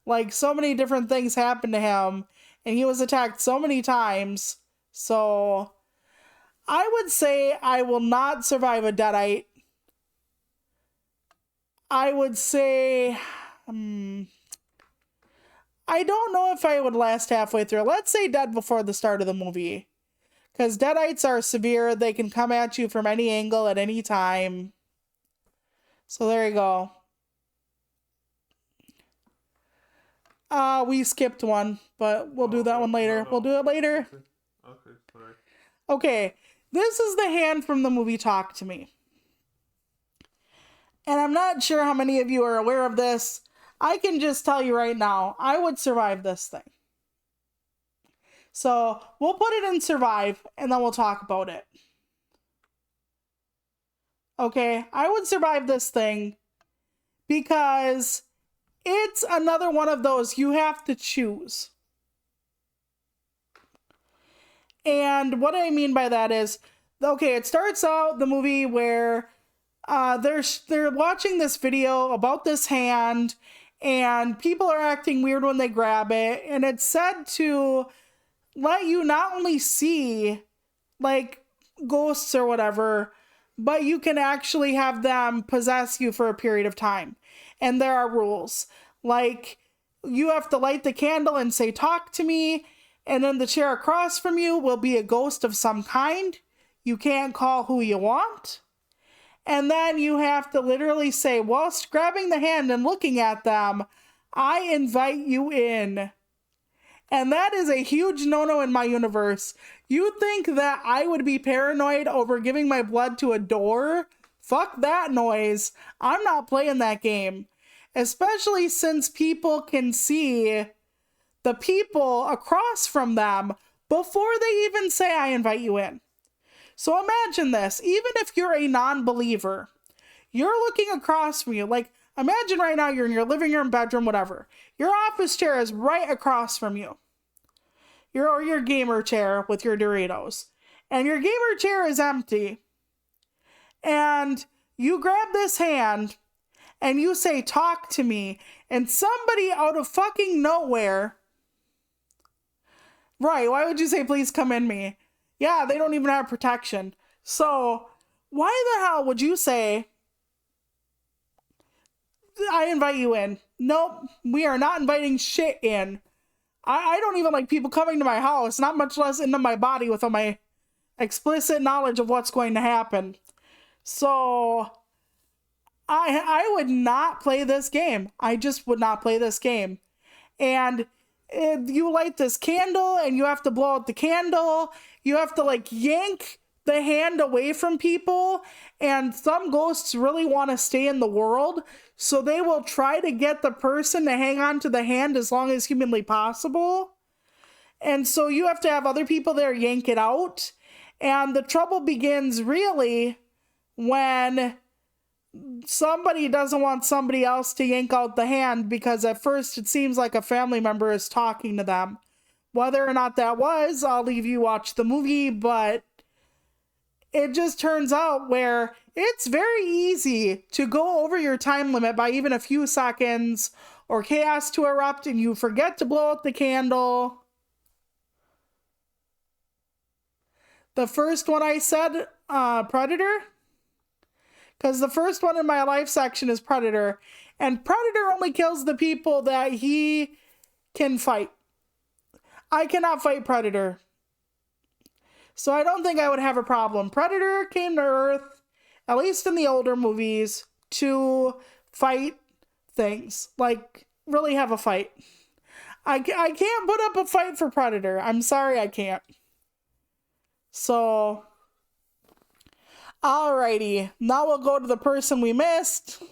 Like so many different things happened to him, and he was attacked so many times. So I would say I will not survive a deadite. I would say I don't know if I would last halfway through. Let's say dead before the start of the movie. Because deadites are severe. They can come at you from any angle at any time. So there you go. We skipped one, but we'll do that one later. We'll do it later. Okay, sorry. Okay, this is the hand from the movie Talk to Me. And I'm not sure how many of you are aware of this. I can just tell you right now, I would survive this thing. So we'll put it in survive, and then we'll talk about it. Okay, I would survive this thing because it's another one of those you have to choose. And what I mean by that is, okay, it starts out the movie where they're watching this video about this hand, and people are acting weird when they grab it, and it's said to let you not only see like ghosts or whatever, but you can actually have them possess you for a period of time. And there are rules. Like, you have to light the candle and say, talk to me. And then the chair across from you will be a ghost of some kind. You can't call who you want. And then you have to literally say, whilst grabbing the hand and looking at them, I invite you in. And that is a huge no-no in my universe. You think that I would be paranoid over giving my blood to a door? Fuck that noise. I'm not playing that game. especially since people can see the people across from them before they even say, I invite you in. So imagine this, even if you're a non-believer, you're looking across from you. Like, imagine right now you're in your living room, bedroom, whatever. Your office chair is right across from you. Your gamer chair with your Doritos. And your gamer chair is empty. And you grab this hand and you say, talk to me. And somebody out of fucking nowhere, right, why would you say, please come in me? Yeah, they don't even have protection. So why the hell would you say, I invite you in? Nope, we are not inviting shit in. I don't even like people coming to my house, not much less into my body without my explicit knowledge of what's going to happen. So I would not play this game. I just would not play this game. And you light this candle and you have to blow out the candle. You have to like yank the hand away from people. And some ghosts really want to stay in the world. So they will try to get the person to hang on to the hand as long as humanly possible. And so you have to have other people there yank it out. And the trouble begins really when somebody doesn't want somebody else to yank out the hand, because at first it seems like a family member is talking to them. Whether or not that was, I'll leave you watch the movie, but it just turns out where it's very easy to go over your time limit by even a few seconds, or chaos to erupt and you forget to blow out the candle. The first one I said, Predator? Because the first one in my life section is Predator. And Predator only kills the people that he can fight. I cannot fight Predator. So I don't think I would have a problem. Predator came to Earth, at least in the older movies, to fight things. Like, really have a fight. I can't put up a fight for Predator. I'm sorry, I can't. So, alrighty. Now we'll go to the person we missed.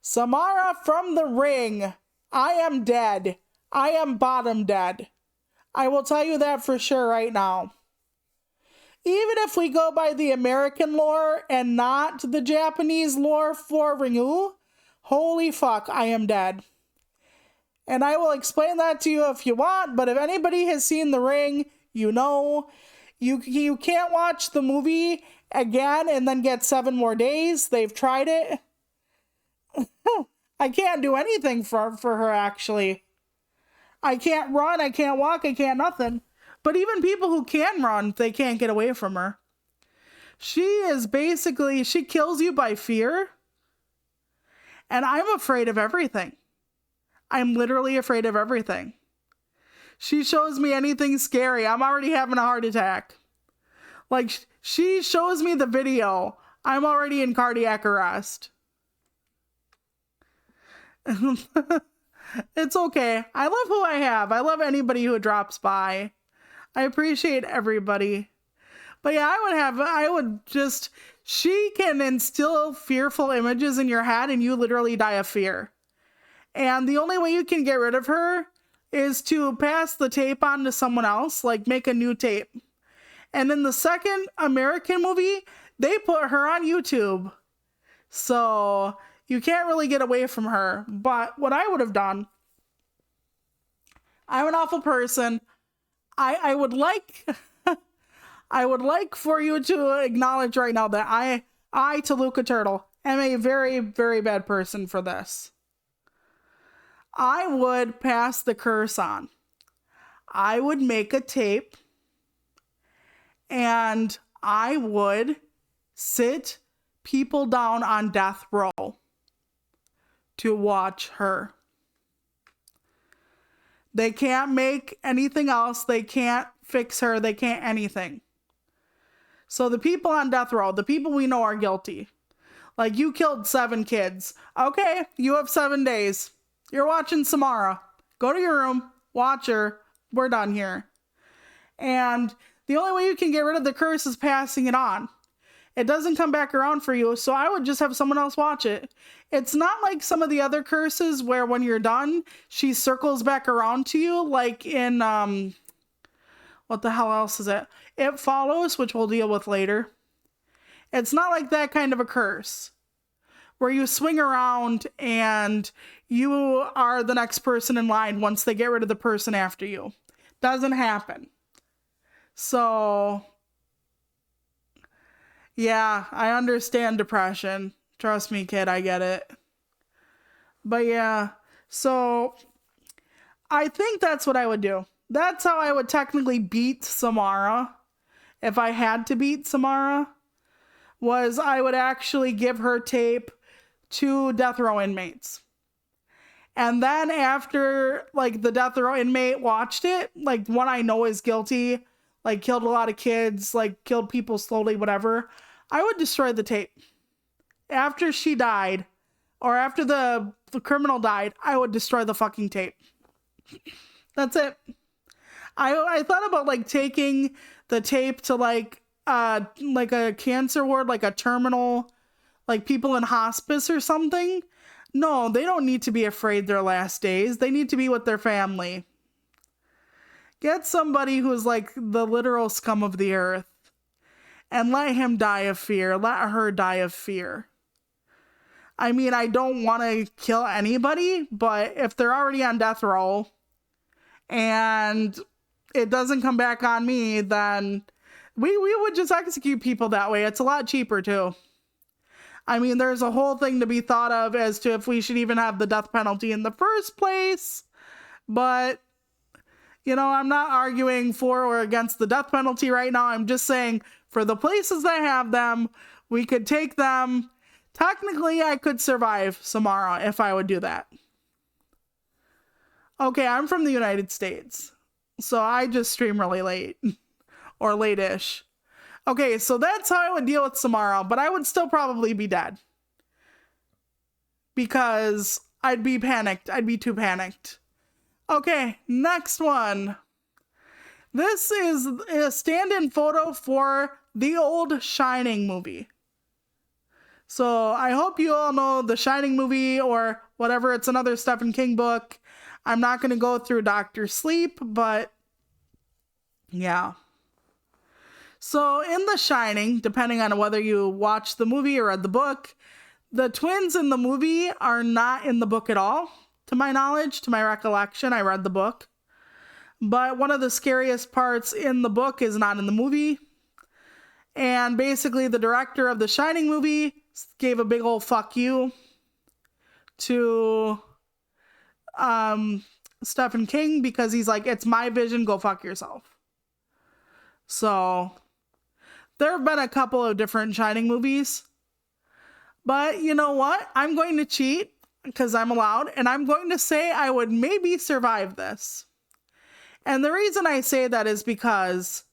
Samara from The Ring. I am dead. I am bottom dead. I will tell you that for sure right now. Even if we go by the American lore and not the Japanese lore for Ringu, holy fuck, I am dead. And I will explain that to you if you want, but if anybody has seen The Ring, you know, you can't watch the movie again and then get 7 more days. They've tried it. I can't do anything for her, actually. I can't run, I can't walk, I can't nothing. But even people who can run, they can't get away from her. She is basically, she kills you by fear. And I'm afraid of everything. I'm literally afraid of everything. She shows me anything scary, I'm already having a heart attack. Like, she shows me the video, I'm already in cardiac arrest. It's okay. I love who I have. I love anybody who drops by. I appreciate everybody. But yeah, she can instill fearful images in your head and you literally die of fear. And the only way you can get rid of her is to pass the tape on to someone else, like make a new tape. And in the second American movie, they put her on YouTube. So you can't really get away from her. But what I would have done, I'm an awful person. I would like I would like for you to acknowledge right now that I Toluca Turtle, am a very, very bad person for this. I would pass the curse on. I would make a tape and I would sit people down on death row to watch her. They can't make anything else. They can't fix her. They can't anything. So the people on death row, the people we know are guilty. Like, you killed 7 kids. Okay, you have 7 days. You're watching Samara. Go to your room. Watch her. We're done here. And the only way you can get rid of the curse is passing it on. It doesn't come back around for you, so I would just have someone else watch it. It's not like some of the other curses where when you're done, she circles back around to you, like in, what the hell else is it? It Follows, which we'll deal with later. It's not like that kind of a curse where you swing around and you are the next person in line once they get rid of the person after you. Doesn't happen. So, yeah, I understand depression. Trust me, kid, I get it. But yeah, so I think that's what I would do. That's how I would technically beat Samara. If I had to beat Samara, was I would actually give her tape to death row inmates. And then after, like, the death row inmate watched it, like, one I know is guilty, like, killed a lot of kids, like, killed people slowly, whatever, I would destroy the tape. After she died, or after the criminal died, I would destroy the fucking tape. That's it. I thought about, like, taking the tape to, like a cancer ward, like a terminal, like people in hospice or something. No, they don't need to be afraid their last days. They need to be with their family. Get somebody who's like the literal scum of the earth and let him die of fear. Let her die of fear. I mean, I don't want to kill anybody, but if they're already on death row and it doesn't come back on me, then we would just execute people that way. It's a lot cheaper too. I mean, there's a whole thing to be thought of as to if we should even have the death penalty in the first place. But, you know, I'm not arguing for or against the death penalty right now. I'm just saying for the places that have them, we could take them. Technically, I could survive Samara if I would do that. Okay, I'm from the United States, so I just stream really late. Or late-ish. Okay, so that's how I would deal with Samara, but I would still probably be dead. Because I'd be panicked. I'd be too panicked. Okay, next one. This is a stand-in photo for the old Shining movie. So I hope you all know the Shining movie or whatever. It's another Stephen King book. I'm not going to go through Dr. Sleep, but yeah. So in The Shining, depending on whether you watch the movie or read the book, the twins in the movie are not in the book at all, to my knowledge, to my recollection. I read the book. But one of the scariest parts in the book is not in the movie. And basically the director of the Shining movie gave a big old fuck you to Stephen King because he's like, it's my vision, go fuck yourself. So there have been a couple of different Shining movies. But you know what? I'm going to cheat because I'm allowed. And I'm going to say I would maybe survive this. And the reason I say that is because,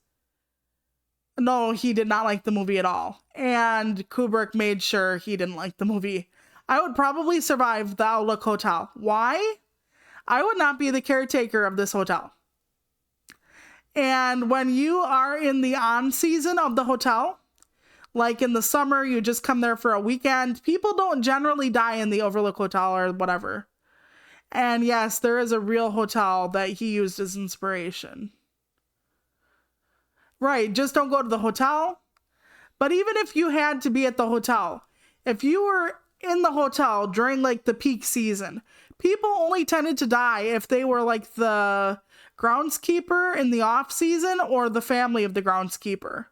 no, he did not like the movie at all. And Kubrick made sure he didn't like the movie. I would probably survive the Outlook Hotel. Why? I would not be the caretaker of this hotel. And when you are in the on season of the hotel, like in the summer, you just come there for a weekend, people don't generally die in the Overlook Hotel or whatever. And yes, there is a real hotel that he used as inspiration. Right, just don't go to the hotel. But even if you had to be at the hotel, if you were in the hotel during like the peak season, people only tended to die if they were like the groundskeeper in the off season or the family of the groundskeeper.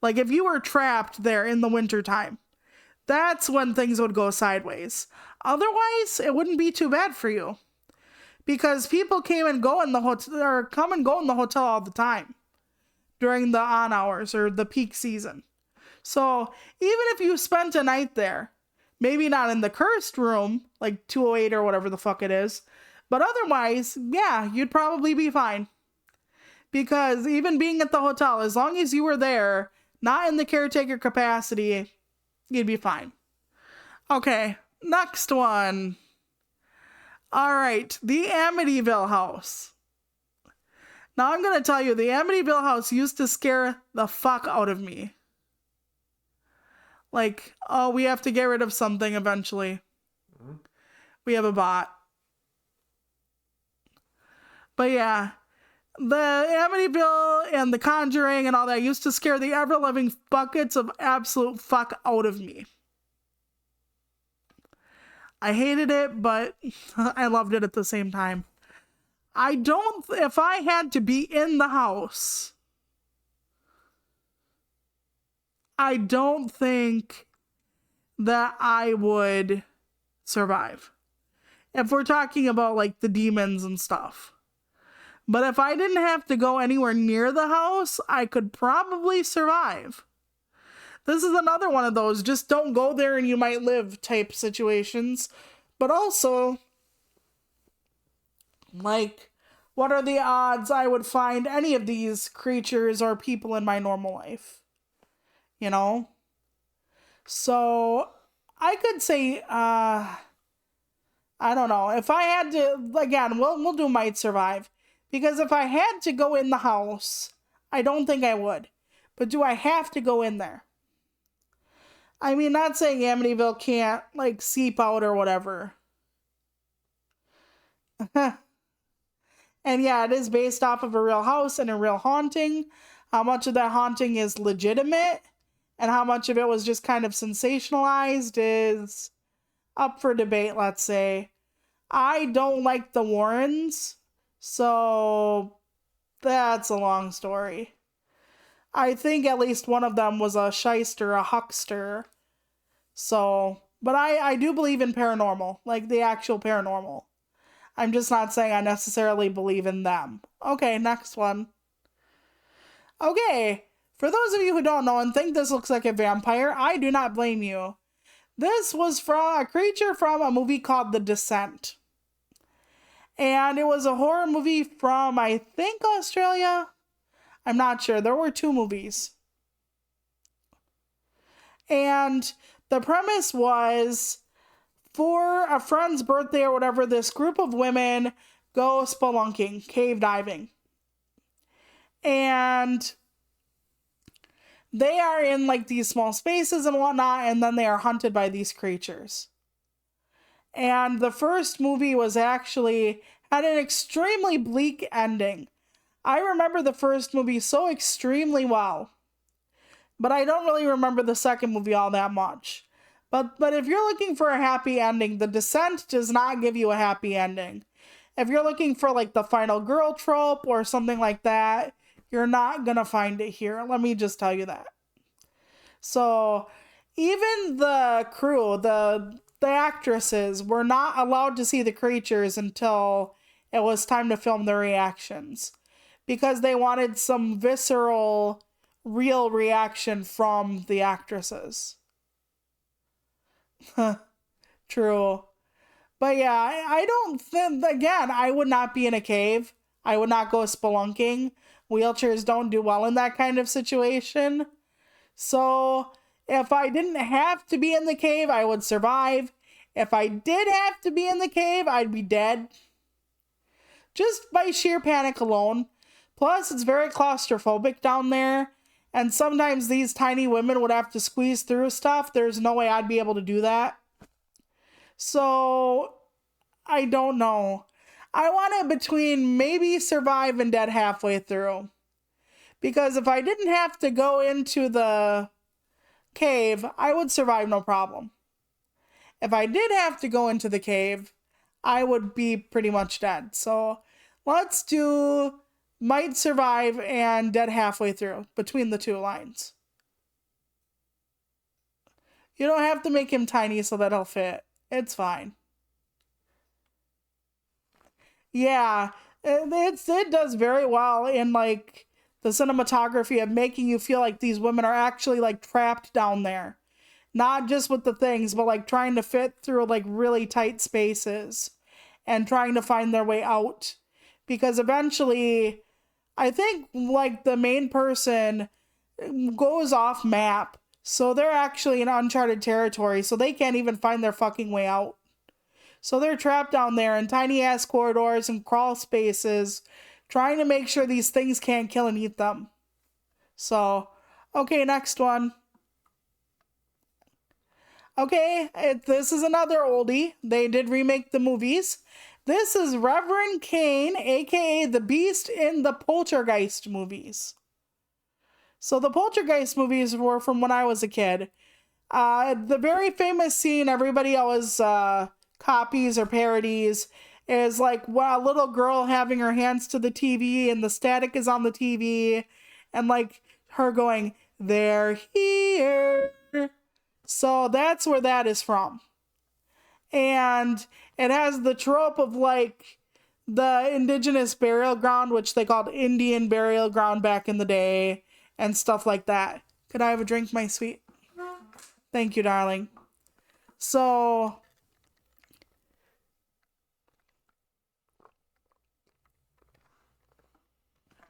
Like if you were trapped there in the winter time, that's when things would go sideways. Otherwise, it wouldn't be too bad for you because people came and go in the hotel or come and go in the hotel all the time during the on hours or the peak season. So even if you spent a night there, maybe not in the cursed room, like 208 or whatever the fuck it is, but otherwise, yeah, you'd probably be fine. Because even being at the hotel, as long as you were there, not in the caretaker capacity, you'd be fine. Okay, next one. All right, the Amityville house. Now I'm going to tell you, the Amityville house used to scare the fuck out of me. Like, oh, we have to get rid of something eventually. We have a bot. But yeah, the Amityville and the Conjuring and all that used to scare the ever-loving buckets of absolute fuck out of me. I hated it, but I loved it at the same time. If I had to be in the house, I don't think that I would survive. If we're talking about like the demons and stuff. But if I didn't have to go anywhere near the house, I could probably survive. This is another one of those just don't go there and you might live type situations. But also, like, what are the odds I would find any of these creatures or people in my normal life? You know? So, I could say, I don't know. If I had to, again, we'll do might survive. Because if I had to go in the house, I don't think I would. But do I have to go in there? I mean, not saying Amityville can't, like, seep out or whatever. And yeah, it is based off of a real house and a real haunting. How much of that haunting is legitimate and how much of it was just kind of sensationalized is up for debate, let's say. I don't like the Warrens, so that's a long story. I think at least one of them was a shyster, a huckster. So, but I do believe in paranormal, like the actual paranormal. I'm just not saying I necessarily believe in them. Okay, next one. Okay, for those of you who don't know and think this looks like a vampire, I do not blame you. This was from a creature from a movie called The Descent. And it was a horror movie from, I think, Australia. I'm not sure. There were 2 movies. And the premise was, for a friend's birthday or whatever, this group of women go spelunking, cave diving. And they are in like these small spaces and whatnot, and then they are hunted by these creatures. And the first movie was actually had an extremely bleak ending. I remember the first movie so extremely well, but I don't really remember the second movie all that much. But if you're looking for a happy ending, The Descent does not give you a happy ending. If you're looking for like the final girl trope or something like that, you're not gonna find it here. Let me just tell you that. So even the crew, the actresses were not allowed to see the creatures until it was time to film their reactions. Because they wanted some visceral, real reaction from the actresses. True. But yeah, I don't think, again, I would not be in a cave. I would not go spelunking. Wheelchairs don't do well in that kind of situation. So if I didn't have to be in the cave, I would survive. If I did have to be in the cave, I'd be dead. Just by sheer panic alone. Plus, it's very claustrophobic down there. And sometimes these tiny women would have to squeeze through stuff. There's no way I'd be able to do that. So, I don't know. I want it between maybe survive and dead halfway through. Because if I didn't have to go into the cave, I would survive no problem. If I did have to go into the cave, I would be pretty much dead. So, let's do might survive and dead halfway through between the 2 lines. You don't have to make him tiny so that he'll fit. It's fine. Yeah, it does very well in like the cinematography of making you feel like these women are actually like trapped down there. Not just with the things, but like trying to fit through like really tight spaces and trying to find their way out. Because eventually, I think like the main person goes off map. So they're actually in uncharted territory. So they can't even find their fucking way out. So they're trapped down there in tiny ass corridors and crawl spaces, trying to make sure these things can't kill and eat them. So, okay, next one. Okay, this is another oldie. They did remake the movies. This is Reverend Kane, aka the Beast in the Poltergeist movies. So the Poltergeist movies were from when I was a kid. The very famous scene everybody always copies or parodies is like a little girl having her hands to the TV and the static is on the TV and like her going, "They're here." So that's where that is from. And it has the trope of like the indigenous burial ground, which they called Indian burial ground back in the day, and stuff like that. Could I have a drink, my sweet? Thank you, darling. So,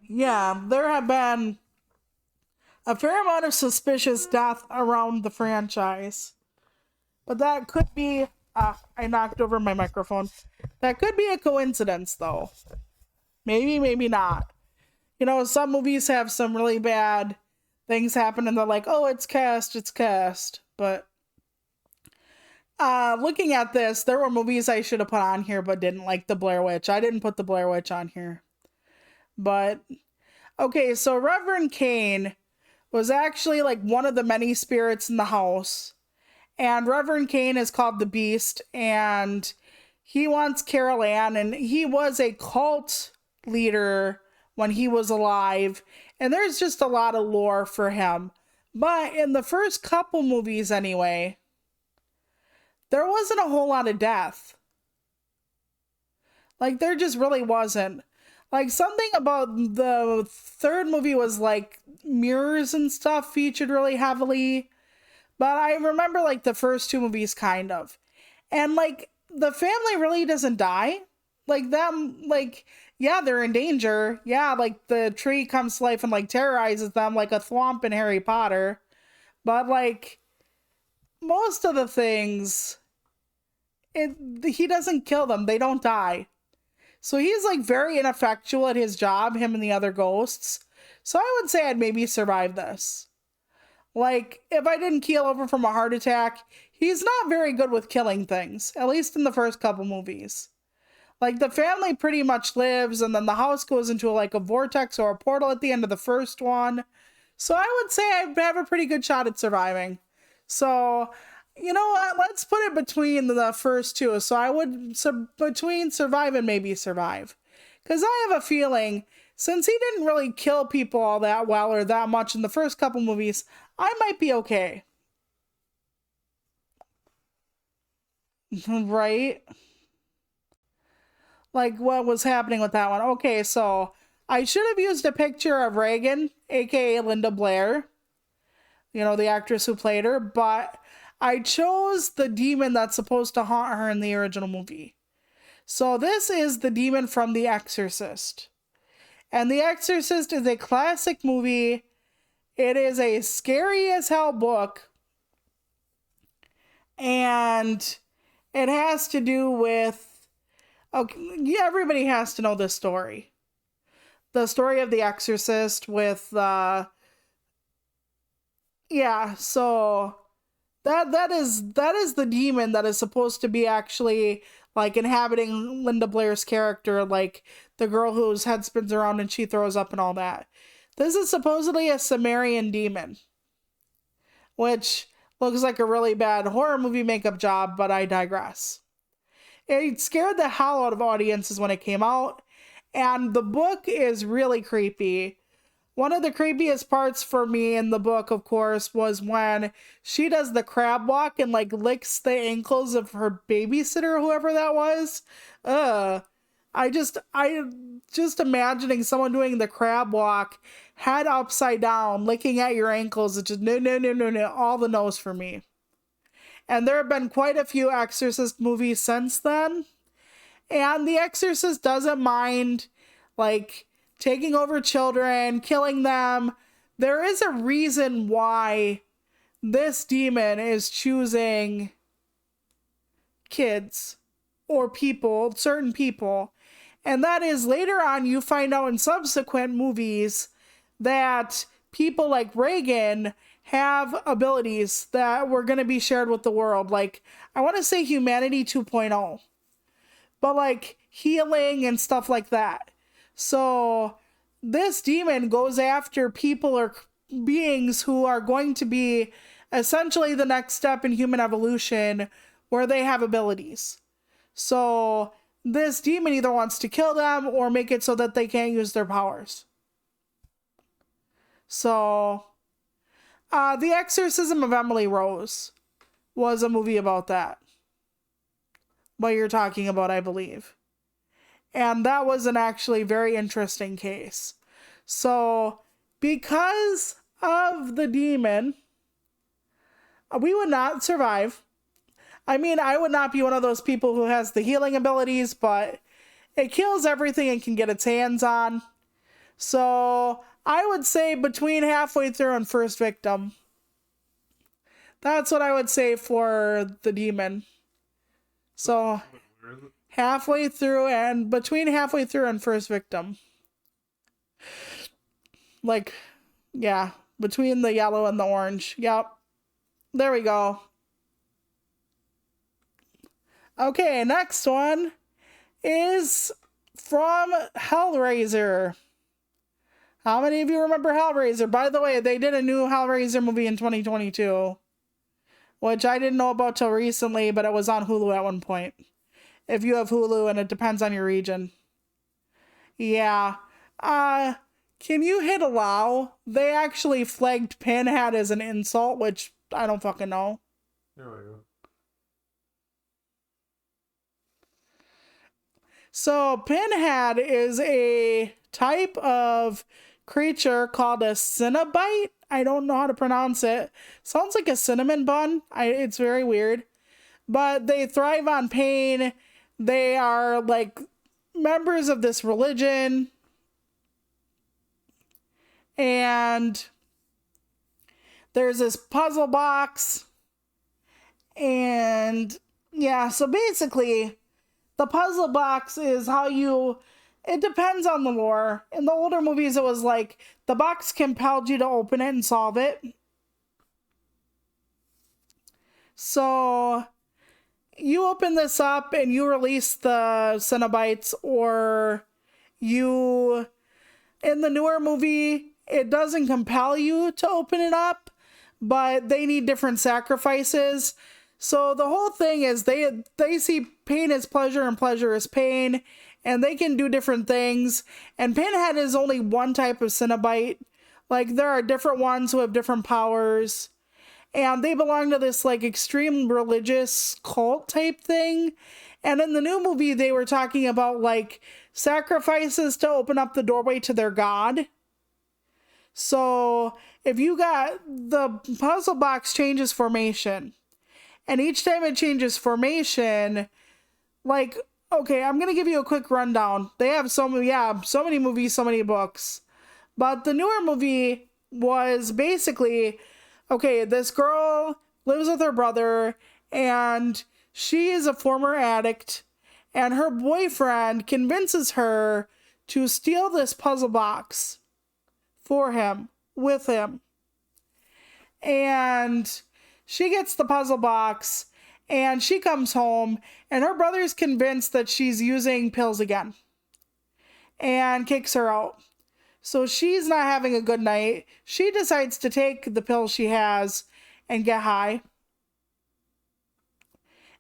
yeah, there have been a fair amount of suspicious death around the franchise. But that could be. I knocked over my microphone. That could be a coincidence, though. Maybe, maybe not. You know, some movies have some really bad things happen and they're like, oh, it's cast, it's cast. But looking at this, there were movies I should have put on here but didn't, like the Blair Witch. I didn't put the Blair Witch on here. But okay, so Reverend Kane was actually like one of the many spirits in the house. And Reverend Kane is called the Beast, and he wants Carol Ann, and he was a cult leader when he was alive. And there's just a lot of lore for him. But in the first couple movies, anyway, there wasn't a whole lot of death. Like, there just really wasn't. Like, something about the third movie was like mirrors and stuff featured really heavily. But I remember like the first two movies kind of. And like the family really doesn't die. Like them, like, yeah, they're in danger. Yeah, like the tree comes to life and like terrorizes them like a thwomp in Harry Potter. But like most of the things, he doesn't kill them. They don't die. So he's like very ineffectual at his job, him and the other ghosts. So I would say I'd maybe survive this. Like, if I didn't keel over from a heart attack, he's not very good with killing things, at least in the first couple movies. Like, the family pretty much lives, and then the house goes into like a vortex or a portal at the end of the first one. So I would say I have a pretty good shot at surviving. So, you know what? Let's put it between the first two. So I would, between survive and maybe survive. Because I have a feeling, since he didn't really kill people all that well or that much in the first couple movies, I might be okay. Right? Like, what was happening with that one? Okay, so I should have used a picture of Regan, aka Linda Blair, you know, the actress who played her, but I chose the demon that's supposed to haunt her in the original movie. So this is the demon from The Exorcist. And The Exorcist is a classic movie. It is a scary as hell book. And it has to do with, okay, yeah, everybody has to know this story. The story of The Exorcist with yeah, so that is the demon that is supposed to be actually like inhabiting Linda Blair's character, like the girl whose head spins around and she throws up and all that. This is supposedly a Sumerian demon, which looks like a really bad horror movie makeup job, but I digress. It scared the hell out of audiences when it came out, and the book is really creepy. One of the creepiest parts for me in the book, of course, was when she does the crab walk and like licks the ankles of her babysitter, whoever that was. I just imagining someone doing the crab walk, head upside down, licking at your ankles. It's just no, no, no, no, no, all the no's for me. And there have been quite a few Exorcist movies since then. And The Exorcist doesn't mind, like, taking over children, killing them. There is a reason why this demon is choosing kids or people, certain people. And that is later on you find out in subsequent movies that people like Reagan have abilities that were going to be shared with the world. Like, I want to say humanity 2.0, but like healing and stuff like that. So this demon goes after people or beings who are going to be essentially the next step in human evolution where they have abilities. So this demon either wants to kill them or make it so that they can't use their powers. So, The Exorcism of Emily Rose was a movie about that. What you're talking about, I believe. And that was an actually very interesting case. So, because of the demon, we would not survive. I mean, I would not be one of those people who has the healing abilities, but it kills everything it can get its hands on. So, I would say between halfway through and first victim. That's what I would say for the demon. So, halfway through and between halfway through and first victim. Like, yeah, between the yellow and the orange. Yep. There we go. Okay, next one is from Hellraiser. How many of you remember Hellraiser? By the way, they did a new Hellraiser movie in 2022, which I didn't know about till recently, but it was on Hulu at one point. If you have Hulu, and it depends on your region. Yeah. Can you hit allow? They actually flagged Pinhead as an insult, which I don't fucking know. There we go. So Pinhead is a type of creature called a Cenobite. I don't know how to pronounce it. Sounds like a cinnamon bun. It's very weird. But they thrive on pain. They are like members of this religion. And there's this puzzle box. And yeah, so basically the puzzle box is how you... It depends on the lore. In the older movies, it was like the box compelled you to open it and solve it. So you open this up and you release the Cenobites, or you... In the newer movie, it doesn't compel you to open it up, but they need different sacrifices. So the whole thing is they see pain as pleasure and pleasure as pain, and they can do different things. And Pinhead is only one type of Cenobite. Like, there are different ones who have different powers, and they belong to this like extreme religious cult type thing. And in the new movie, they were talking about like sacrifices to open up the doorway to their god. So if you got... the puzzle box changes formation, and each time it changes formation, like, okay, I'm gonna give you a quick rundown. They have so many movies, so many books. But the newer movie was basically, okay, this girl lives with her brother, and she is a former addict, and her boyfriend convinces her to steal this puzzle box for him, with him. And she gets the puzzle box, and she comes home, and her brother's convinced that she's using pills again, and kicks her out. So she's not having a good night. She decides to take the pills she has and get high.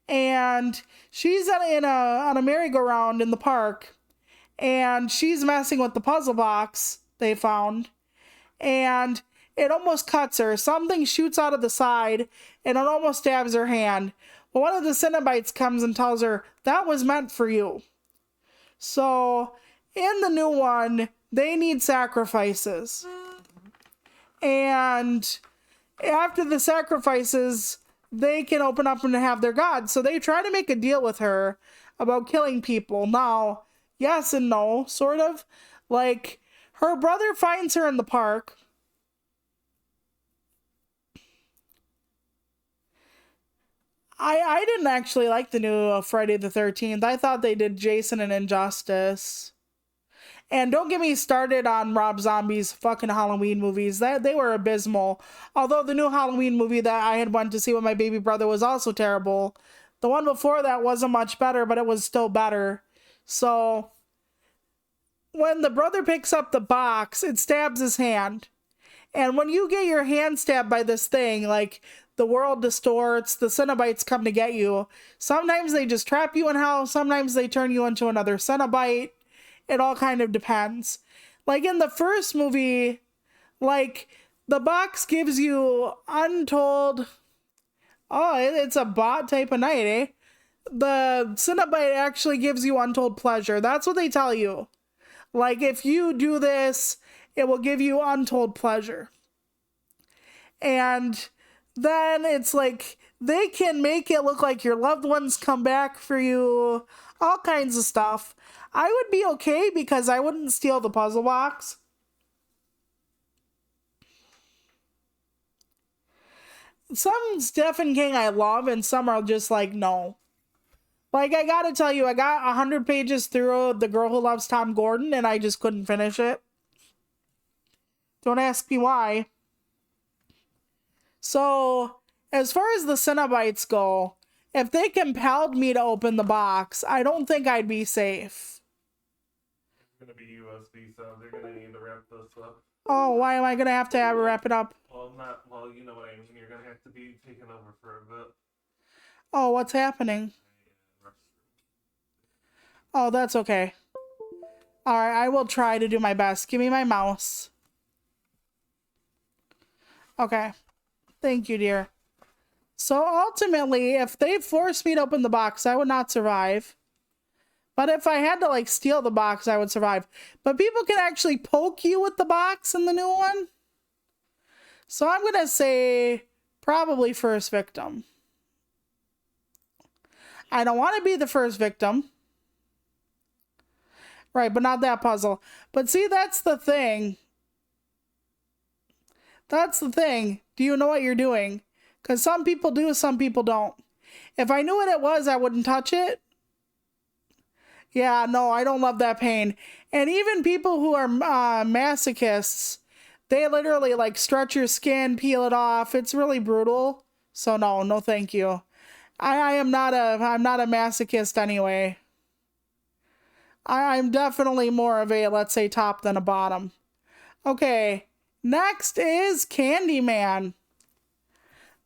And she's on a merry-go-round in the park, and she's messing with the puzzle box they found, and it almost cuts her. Something shoots out of the side, and it almost stabs her hand. But one of the Cenobites comes and tells her, that was meant for you. So, in the new one, they need sacrifices. And after the sacrifices, they can open up and have their god. So they try to make a deal with her about killing people. Now, yes and no, sort of. Like, her brother finds her in the park. I didn't actually like the new Friday the 13th. I thought they did Jason and Injustice. And don't get me started on Rob Zombie's fucking Halloween movies. They were abysmal. Although the new Halloween movie that I had went to see with my baby brother was also terrible. The one before that wasn't much better, but it was still better. So when the brother picks up the box, it stabs his hand. And when you get your hand stabbed by this thing, like, the world distorts, the Cenobites come to get you. Sometimes they just trap you in hell, sometimes they turn you into another Cenobite. It all kind of depends. Like in the first movie, like, the box gives you untold... Oh, it's a bot type of night, eh? The Cenobite actually gives you untold pleasure. That's what they tell you. Like, if you do this, it will give you untold pleasure. And then it's like, they can make it look like your loved ones come back for you. All kinds of stuff. I would be okay because I wouldn't steal the puzzle box. Some Stephen King I love, and some are just like, no. Like, I gotta tell you, I got 100 pages through The Girl Who Loves Tom Gordon, and I just couldn't finish it. Don't ask me why. So, as far as the Cenobites go, if they compelled me to open the box, I don't think I'd be safe. It's gonna be USB, so they're gonna need to wrap this up. Oh, why am I gonna have to wrap it up? Well, you know what I mean. You're gonna have to be taken over for a bit. Oh, what's happening? Oh, that's okay. Alright, I will try to do my best. Give me my mouse. Okay. Thank you, dear. So ultimately, if they forced me to open the box, I would not survive. But if I had to, like, steal the box, I would survive. But people can actually poke you with the box in the new one. So I'm going to say probably first victim. I don't want to be the first victim. Right, but not that puzzle. But see, that's the thing. That's the thing. Do you know what you're doing? Because some people do, some people don't. If I knew what it was, I wouldn't touch it. Yeah, no, I don't love that pain. And even people who are masochists, they literally, like, stretch your skin, peel it off. It's really brutal. So no thank you. I'm not a masochist anyway. I'm definitely more of a, let's say, top than a bottom. Okay, next is Candyman.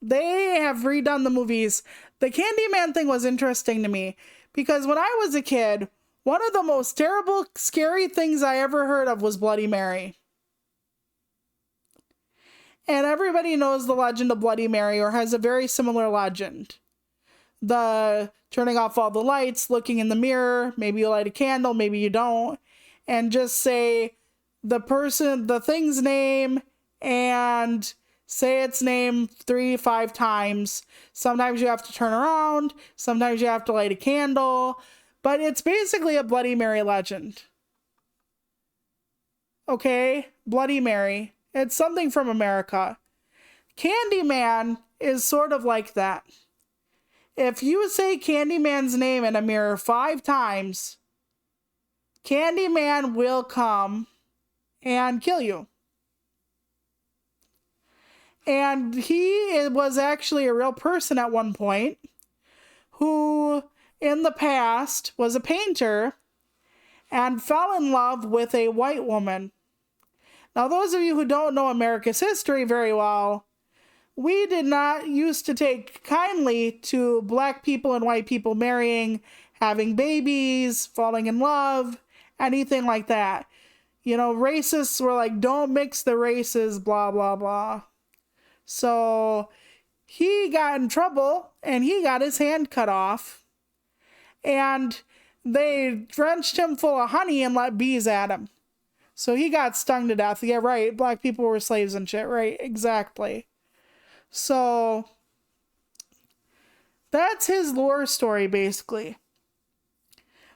They have redone the movies. The Candyman thing was interesting to me because when I was a kid, one of the most terrible, scary things I ever heard of was Bloody Mary. And everybody knows the legend of Bloody Mary or has a very similar legend. The turning off all the lights, looking in the mirror, maybe you light a candle, maybe you don't, and just say the thing's name and say its name 3-5 times. Sometimes you have to turn around, sometimes you have to light a candle, but it's basically a Bloody Mary legend. Okay, Bloody Mary. It's something from America. Candyman is sort of like that. If you say Candyman's name in a mirror 5 times, Candyman will come and kill you. And he was actually a real person at one point who, in the past, was a painter and fell in love with a white woman. Now, those of you who don't know America's history very well, we did not used to take kindly to black people and white people marrying, having babies, falling in love, anything like that. You know, racists were like, don't mix the races, blah, blah, blah. So he got in trouble and he got his hand cut off. And they drenched him full of honey and let bees at him. So he got stung to death. Yeah, right. Black people were slaves and shit. Right. Exactly. So that's his lore story, basically.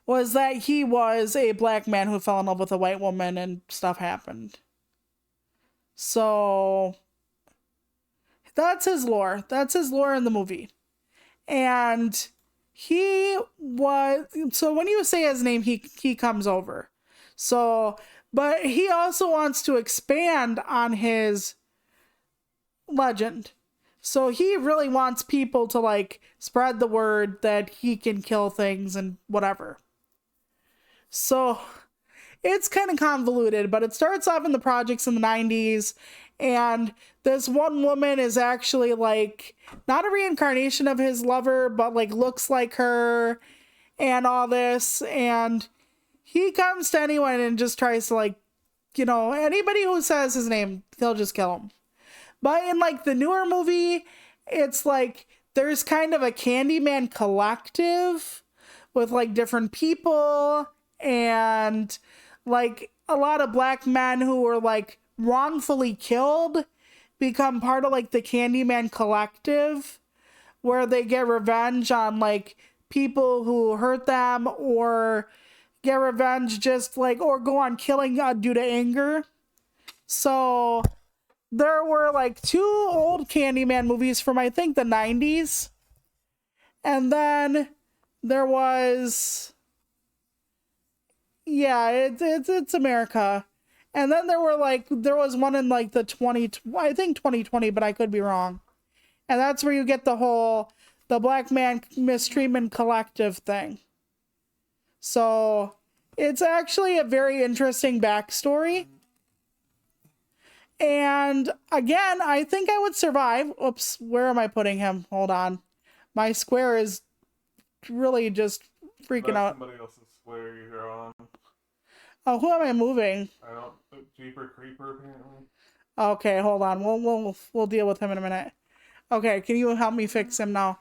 Was that he was a black man who fell in love with a white woman and stuff happened. So that's his lore. That's his lore in the movie. And he was... So when you say his name, he comes over. So, but he also wants to expand on his legend. So he really wants people to like spread the word that he can kill things and whatever. So it's kind of convoluted, but it starts off in the projects in the 90s. And this one woman is actually like not a reincarnation of his lover, but like looks like her and all this. And he comes to anyone and just tries to like, you know, anybody who says his name, they'll just kill him. But in like the newer movie, it's like there's kind of a Candyman collective with like different people and like a lot of black men who were like wrongfully killed become part of like the Candyman collective where they get revenge on like people who hurt them or get revenge just like or go on killing due to anger. So there were like 2 old Candyman movies from I think the 90s. And then there was it's America. And then there was one in like the 2020, but I could be wrong. And that's where you get the Black Man Mistreatment Collective thing. So it's actually a very interesting backstory. And again, I think I would survive. Oops, where am I putting him? Hold on. My square is really just freaking out. Somebody else's square you're on. Oh, who am I moving? I don't. Jeeper Creeper apparently. Okay, hold on. We'll deal with him in a minute. Okay, can you help me fix him now?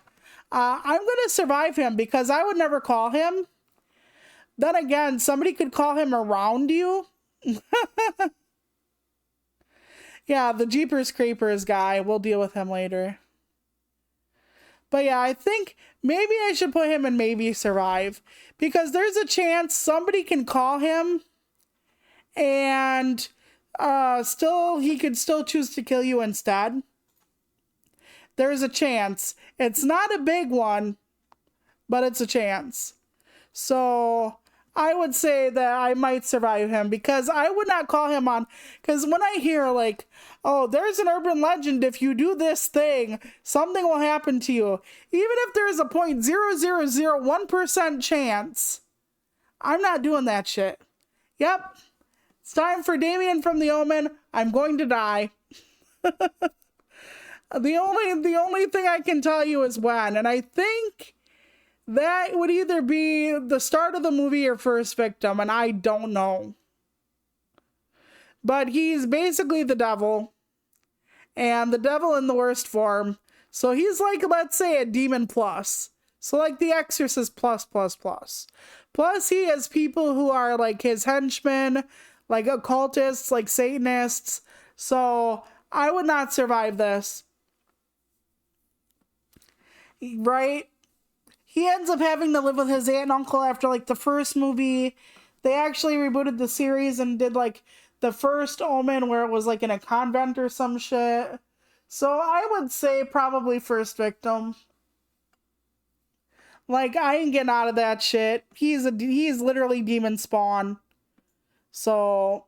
I'm gonna survive him because I would never call him. Then again, somebody could call him around you. Yeah, the Jeepers Creepers guy. We'll deal with him later. But yeah, I think maybe I should put him in maybe survive. Because there's a chance somebody can call him. And he could still choose to kill you instead. There's a chance. It's not a big one. But it's a chance. So I would say that I might survive him because I would not call him on. Because when I hear like, oh, there's an urban legend, if you do this thing, something will happen to you. Even if there's a 0.0001% chance, I'm not doing that shit. Yep. It's time for Damien from The Omen. I'm going to die. The only thing I can tell you is when. And I think that would either be the start of the movie or first victim, and I don't know. But he's basically the devil, and the devil in the worst form. So he's like, let's say, a demon plus. So like the Exorcist plus. Plus he has people who are like his henchmen, like occultists, like Satanists. So I would not survive this. Right? He ends up having to live with his aunt and uncle after like the first movie. They actually rebooted the series and did like the first Omen where it was like in a convent or some shit. So I would say probably first victim. Like I ain't getting out of that shit. He's literally demon spawn. So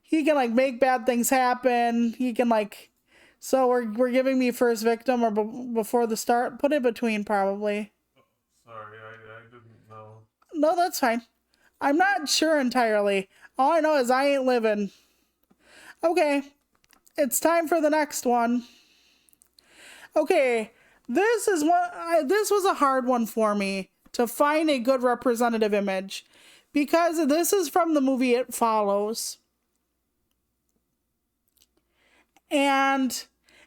he can like make bad things happen. He can like. So we're giving me first victim or before the start? Put it between probably. Sorry, I didn't know. No, that's fine. I'm not sure entirely. All I know is I ain't living. Okay, it's time for the next one. Okay, this was a hard one for me to find a good representative image because this is from the movie It Follows. And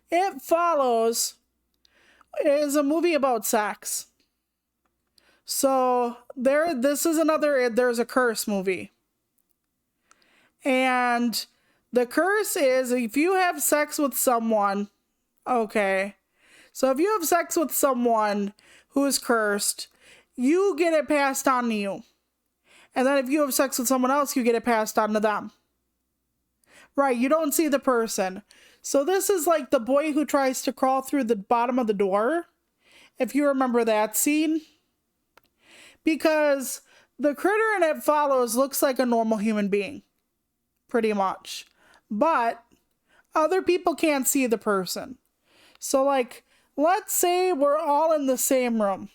It Follows is a movie about sex. So there's a curse movie. And the curse is if you have sex with someone, okay. So if you have sex with someone who is cursed, you get it passed on to you. And then if you have sex with someone else, you get it passed on to them. Right, you don't see the person. So this is like the boy who tries to crawl through the bottom of the door. If you remember that scene. Because The critter in It Follows looks like a normal human being, pretty much. But other people can't see the person. So, like, let's say we're all in the same room.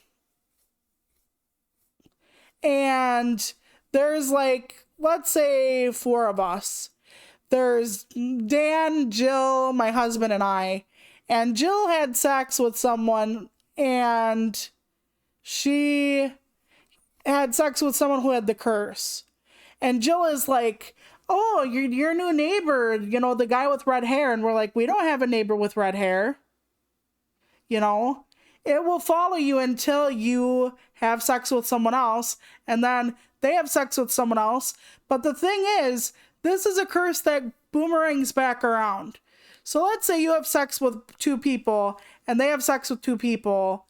And there's, like, let's say 4 of us. There's Dan, Jill, my husband, and I. And Jill had sex with someone, and she had sex with someone who had the curse. And Jill is like, oh, your new neighbor, you know, the guy with red hair. And we're like, we don't have a neighbor with red hair. You know, it will follow you until you have sex with someone else, and then they have sex with someone else. But the thing is, this is a curse that boomerangs back around. So let's say you have sex with 2 people, and they have sex with 2 people,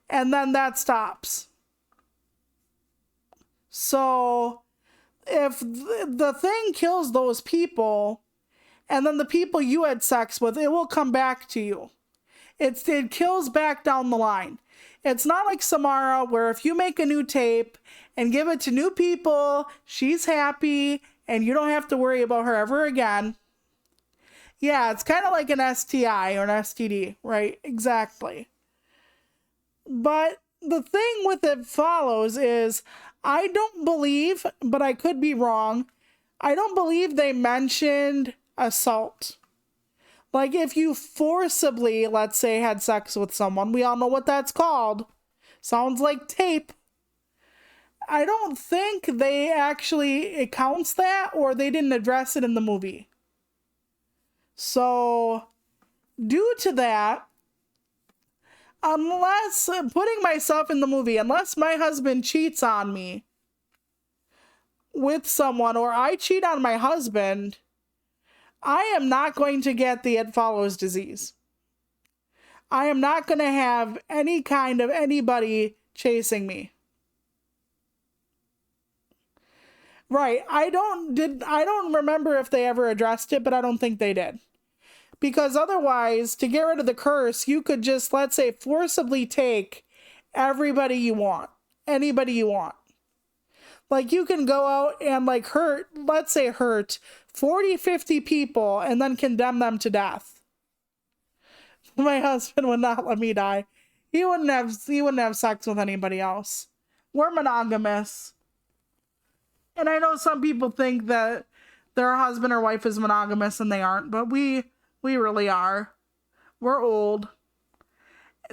and then that stops. So if the thing kills those people, and then the people you had sex with, it will come back to you. It kills back down the line. It's not like Samara, where if you make a new tape and give it to new people, she's happy, and you don't have to worry about her ever again. Yeah, it's kind of like an STI or an STD, right? Exactly. But the thing with It Follows is, I don't believe, but I could be wrong, I don't believe they mentioned assault. Like, if you forcibly, let's say, had sex with someone, we all know what that's called. Sounds like tape. I don't think they actually, it counts that, or they didn't address it in the movie. So, due to that, unless, putting myself in the movie, unless my husband cheats on me with someone, or I cheat on my husband, I am not going to get the It Follows disease. I am not going to have any kind of anybody chasing me. Right. I don't remember if they ever addressed it, but I don't think they did. Because otherwise, to get rid of the curse, you could just, let's say, forcibly take everybody you want. Anybody you want. Like, you can go out and, like, hurt 40, 50 people and then condemn them to death. My husband would not let me die. He wouldn't have sex with anybody else. We're monogamous. And I know some people think that their husband or wife is monogamous and they aren't, but we really are. We're old.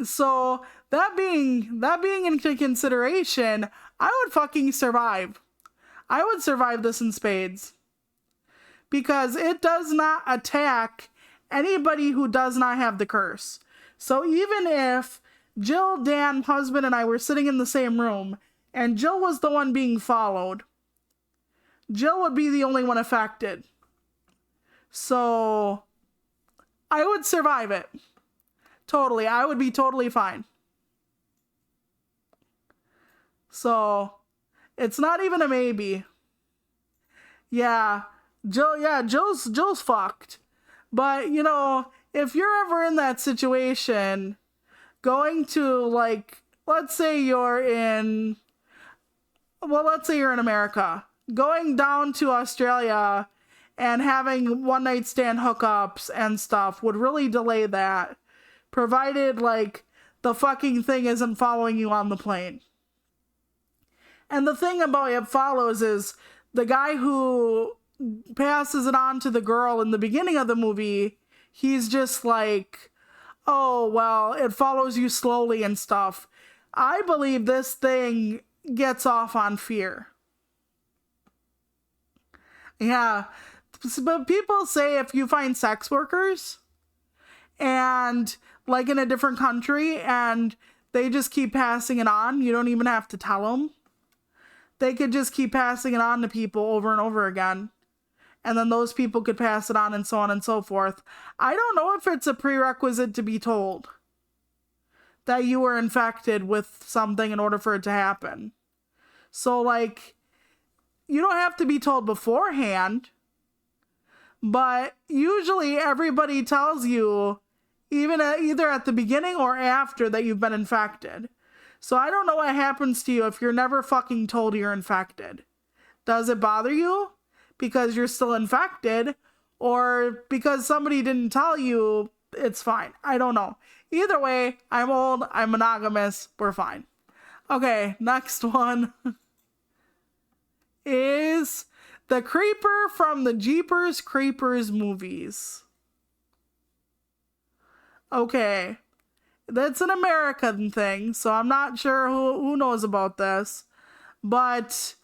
So that being into consideration, I would fucking survive. I would survive this in spades. Because it does not attack anybody who does not have the curse. So even if Jill, Dan, husband, and I were sitting in the same room, and Jill was the one being followed, Jill would be the only one affected. So I would survive it. Totally. I would be totally fine. So it's not even a maybe. Yeah. Jill's fucked. But, you know, if you're ever in that situation, going to, like, let's say you're in America, going down to Australia and having one night stand hookups and stuff would really delay that, provided, like, the fucking thing isn't following you on the plane. And the thing about It Follows is the guy who passes it on to the girl in the beginning of the movie, he's just like, oh, well, it follows you slowly and stuff. I believe this thing gets off on fear. Yeah. But people say if you find sex workers and, like, in a different country and they just keep passing it on, you don't even have to tell them. They could just keep passing it on to people over and over again. And then those people could pass it on and so on and so forth. I don't know if it's a prerequisite to be told that you were infected with something in order for it to happen. So, like, you don't have to be told beforehand, but usually everybody tells you either at the beginning or after that you've been infected. So I don't know what happens to you if you're never fucking told you're infected. Does it bother you because you're still infected, or because somebody didn't tell you? It's fine. I don't know. Either way, I'm old, I'm monogamous, we're fine. Okay, next one is the Creeper from the Jeepers Creepers movies. Okay, that's an American thing, so I'm not sure who knows about this, but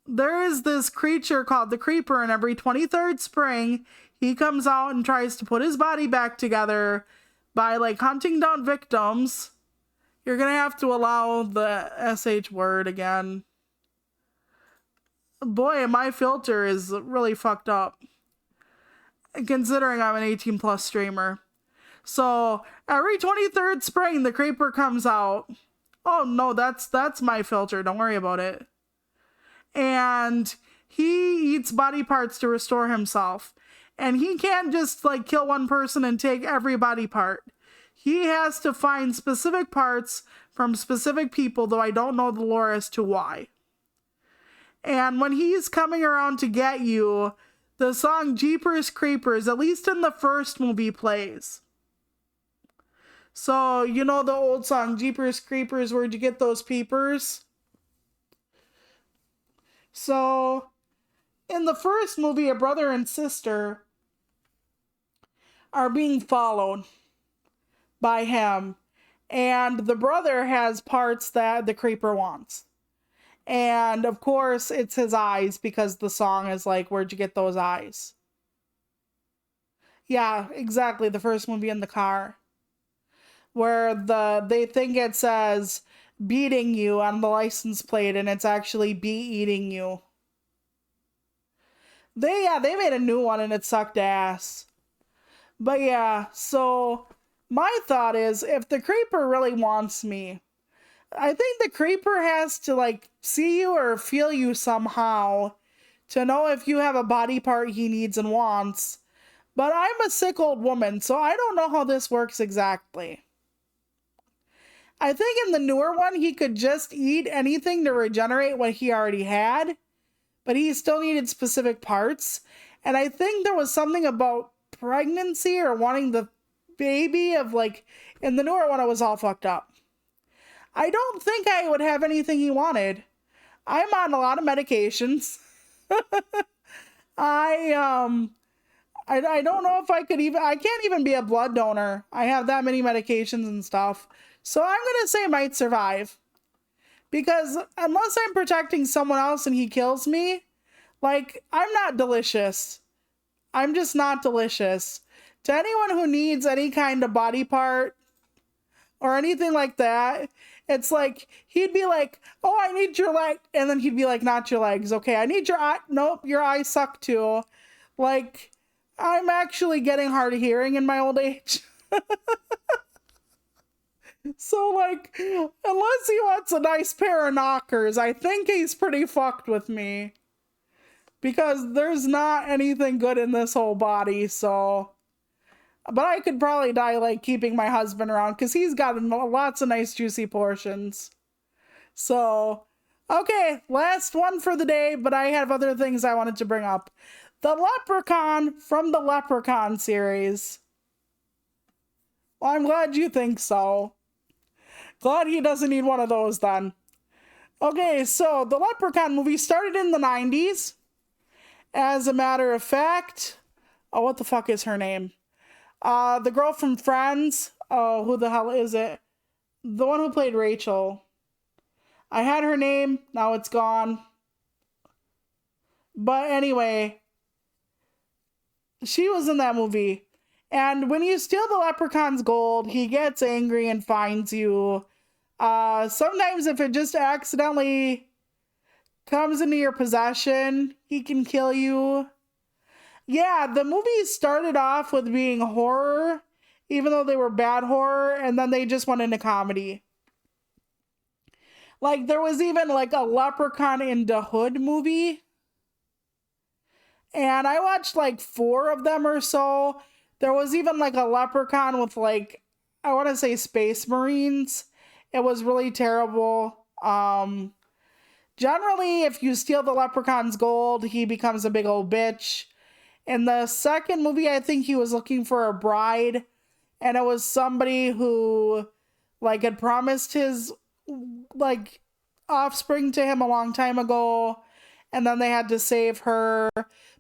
there is this creature called the Creeper, and every 23rd spring, he comes out and tries to put his body back together by like hunting down victims. You're gonna have to allow the SH word again. Boy, my filter is really fucked up, considering I'm an 18 plus streamer. So every 23rd spring, the Creeper comes out. Oh no, that's my filter. Don't worry about it. And he eats body parts to restore himself. And he can't just like kill one person and take every body part. He has to find specific parts from specific people, though I don't know the lore as to why. And when he's coming around to get you, the song Jeepers Creepers, at least in the first movie, plays. So, you know the old song Jeepers Creepers, where'd you get those peepers? So, in the first movie, a brother and sister are being followed by him, and the brother has parts that the Creeper wants. And of course, it's his eyes, because the song is like, where'd you get those eyes? Yeah, exactly. The first movie in the car, where they think it says beating you on the license plate, and it's actually be eating you. They made a new one and it sucked ass. But yeah, so my thought is, if the Creeper really wants me, I think the Creeper has to like see you or feel you somehow to know if you have a body part he needs and wants. But I'm a sick old woman, so I don't know how this works exactly. I think in the newer one, he could just eat anything to regenerate what he already had, but he still needed specific parts. And I think there was something about pregnancy or wanting the baby of like, in the newer one, it was all fucked up. I don't think I would have anything he wanted. I'm on a lot of medications. I don't know if I could even, I can't even be a blood donor. I have that many medications and stuff. So I'm going to say might survive. Because unless I'm protecting someone else and he kills me, like, I'm not delicious. I'm just not delicious. To anyone who needs any kind of body part or anything like that, it's like, he'd be like, oh, I need your leg. And then he'd be like, not your legs. Okay, I need your eye. Nope, your eyes suck too. Like, I'm actually getting hard of hearing in my old age. So, like, unless he wants a nice pair of knockers, I think he's pretty fucked with me. Because there's not anything good in this whole body, so. But I could probably die, like, keeping my husband around, because he's got lots of nice, juicy portions. So, okay, last one for the day, but I have other things I wanted to bring up. The Leprechaun from the Leprechaun series. Well, I'm glad you think so. Glad he doesn't need one of those then. Okay, so the Leprechaun movie started in the 90s. As a matter of fact, oh, what the fuck is her name? The girl from Friends. Oh, who the hell is it? The one who played Rachel. I had her name, now it's gone. But anyway, she was in that movie. And when you steal the leprechaun's gold, he gets angry and finds you. Sometimes if it just accidentally comes into your possession, he can kill you. Yeah, the movie started off with being horror, even though they were bad horror, and then they just went into comedy. Like, there was even like a Leprechaun in the Hood movie. And I watched like 4 of them or so. There was even like a Leprechaun with like, I want to say Space Marines. It was really terrible. Generally, if you steal the leprechaun's gold, he becomes a big old bitch. In the second movie, I think he was looking for a bride, and it was somebody who like had promised his like offspring to him a long time ago, and then they had to save her.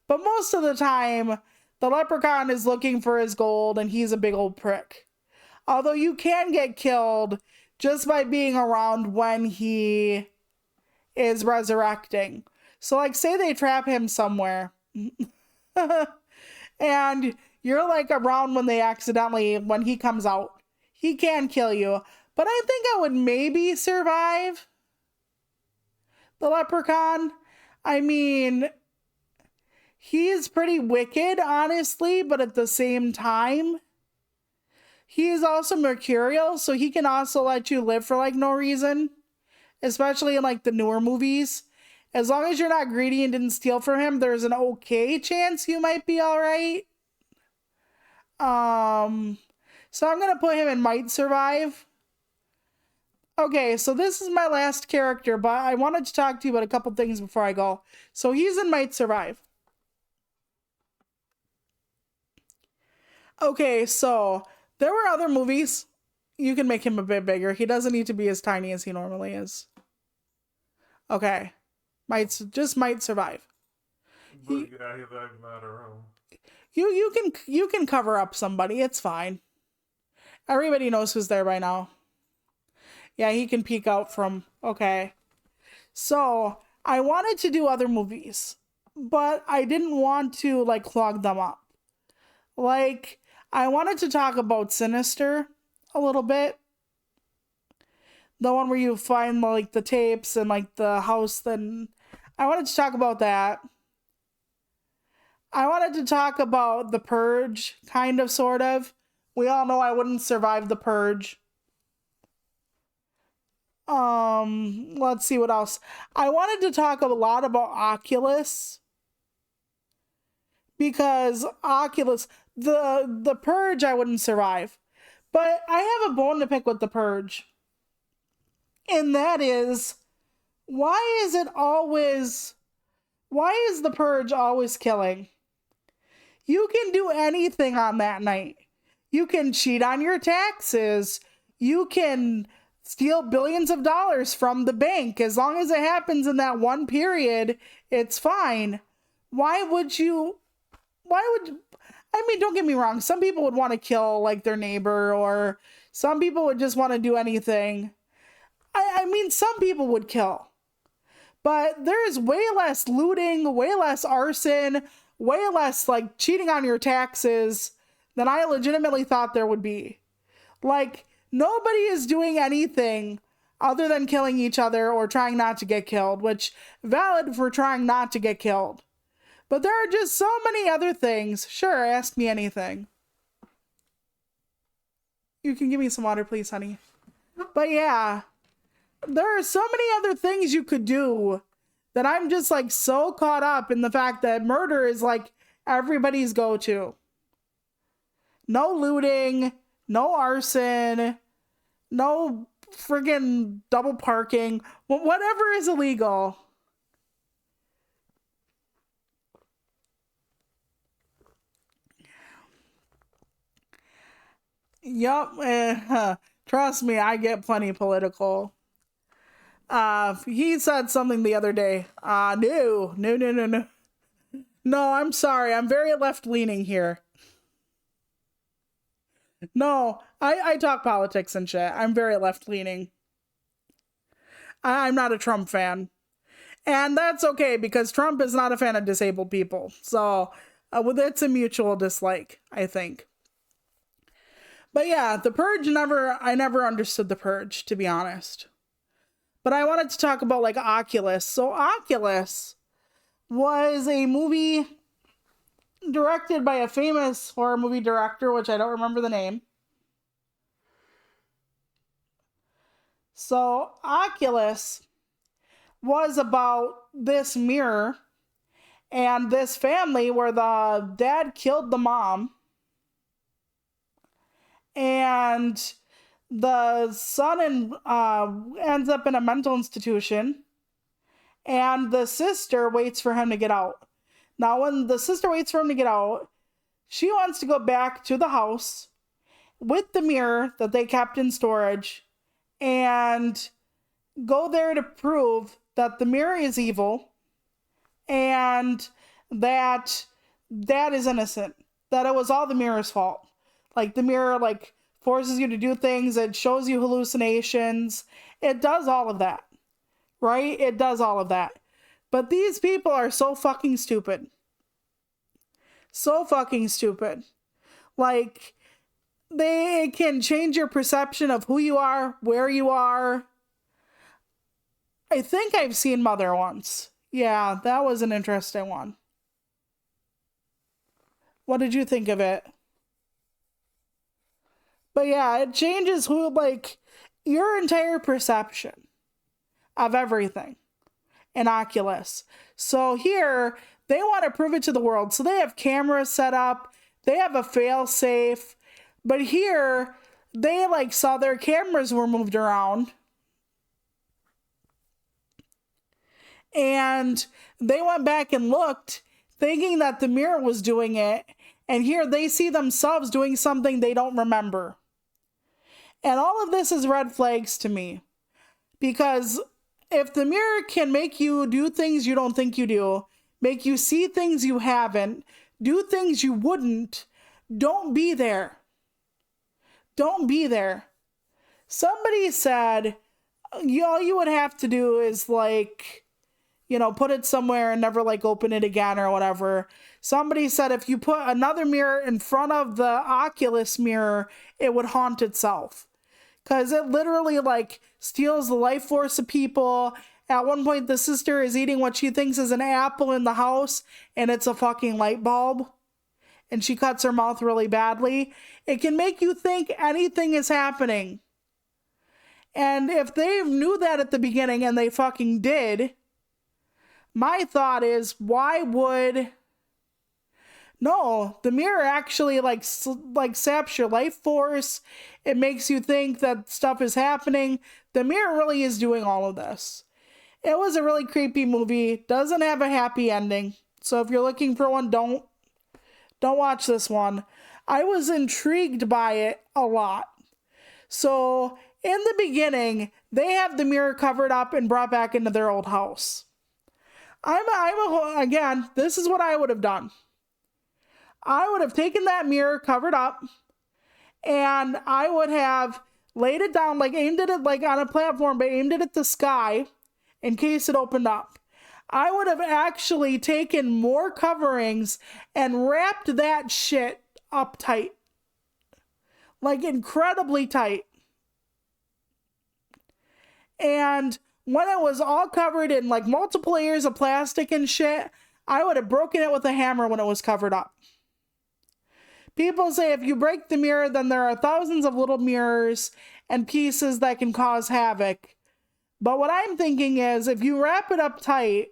But most of the time, the leprechaun is looking for his gold, and he's a big old prick. Although you can get killed just by being around when he is resurrecting. So, like, say they trap him somewhere, and you're like around when when he comes out. He can kill you, but I think I would maybe survive the leprechaun. I mean, he's pretty wicked, honestly, but at the same time, he is also mercurial, so he can also let you live for like no reason, especially in like the newer movies. As long as you're not greedy and didn't steal from him, there's an okay chance you might be all right. So I'm gonna put him in might survive. Okay, so this is my last character, but I wanted to talk to you about a couple things before I go. So he's in might survive. Okay, so there were other movies. You can make him a bit bigger. He doesn't need to be as tiny as he normally is. Okay. Might survive. But yeah, he's not around. You can cover up somebody. It's fine. Everybody knows who's there by now. Yeah, he can peek out from. Okay. So I wanted to do other movies, but I didn't want to like clog them up. Like, I wanted to talk about Sinister a little bit. The one where you find like the tapes and like the house. Then I wanted to talk about that. I wanted to talk about The Purge, kind of, sort of. We all know I wouldn't survive The Purge. Let's see what else. I wanted to talk a lot about Oculus. Because Oculus, the Purge, I wouldn't survive. But I have a bone to pick with The Purge. And that is, why is The Purge always killing? You can do anything on that night. You can cheat on your taxes. You can steal billions of dollars from the bank. As long as it happens in that one period, it's fine. I mean, don't get me wrong. Some people would want to kill like their neighbor, or some people would just want to do anything. I mean, some people would kill. But there's way less looting, way less arson, way less like cheating on your taxes than I legitimately thought there would be. Like, nobody is doing anything other than killing each other or trying not to get killed, which valid for trying not to get killed. But there are just so many other things. Sure, ask me anything. You can give me some water, please, honey. But yeah, there are so many other things you could do that I'm just like so caught up in the fact that murder is like everybody's go-to. No looting, no arson, no friggin' double parking, whatever is illegal. Yup, trust me, I get plenty political. He said something the other day. No. No, I'm sorry. I'm very left-leaning here. No, I talk politics and shit. I'm very left-leaning. I'm not a Trump fan. And that's okay, because Trump is not a fan of disabled people. So, it's a mutual dislike, I think. But yeah, The Purge, I never understood The Purge, to be honest. But I wanted to talk about like Oculus. So Oculus was a movie directed by a famous horror movie director, which I don't remember the name. So Oculus was about this mirror and this family where the dad killed the mom. And the son ends up in a mental institution, and the sister waits for him to get out. Now, when the sister waits for him to get out, she wants to go back to the house with the mirror that they kept in storage and go there to prove that the mirror is evil and that dad is innocent, that it was all the mirror's fault. Like, the mirror, like, forces you to do things, it shows you hallucinations, it does all of that, right? It does all of that. But these people are so fucking stupid. So fucking stupid. Like, they can change your perception of who you are, where you are. I think I've seen Mother once. Yeah, that was an interesting one. What did you think of it? But yeah, it changes who, like, your entire perception of everything in Oculus. So here, they want to prove it to the world. So they have cameras set up, they have a fail safe. But here, they like saw their cameras were moved around. And they went back and looked, thinking that the mirror was doing it. And here they see themselves doing something they don't remember. And all of this is red flags to me. Because if the mirror can make you do things you don't think you do, make you see things you haven't, do things you wouldn't, don't be there. Don't be there. Somebody said, all you would have to do is like, put it somewhere and never like open it again or whatever. Somebody said if you put another mirror in front of the Oculus mirror, it would haunt itself. Because it literally like steals the life force of people. At one point, the sister is eating what she thinks is an apple in the house, and it's a fucking light bulb. And she cuts her mouth really badly. It can make you think anything is happening. And if they knew that at the beginning, and they fucking did, my thought is, why would... No, the mirror actually like saps your life force. It makes you think that stuff is happening. The mirror really is doing all of this. It was a really creepy movie. Doesn't have a happy ending. So if you're looking for one, don't watch this one. I was intrigued by it a lot. So in the beginning, they have the mirror covered up and brought back into their old house. Again, this is what I would have done. I would have taken that mirror covered up and I would have laid it down, like aimed at it like on a platform, but aimed it at the sky in case it opened up. I would have actually taken more coverings and wrapped that shit up tight. Like incredibly tight. And when it was all covered in like multiple layers of plastic and shit, I would have broken it with a hammer when it was covered up. People say if you break the mirror, then there are thousands of little mirrors and pieces that can cause havoc. But what I'm thinking is if you wrap it up tight,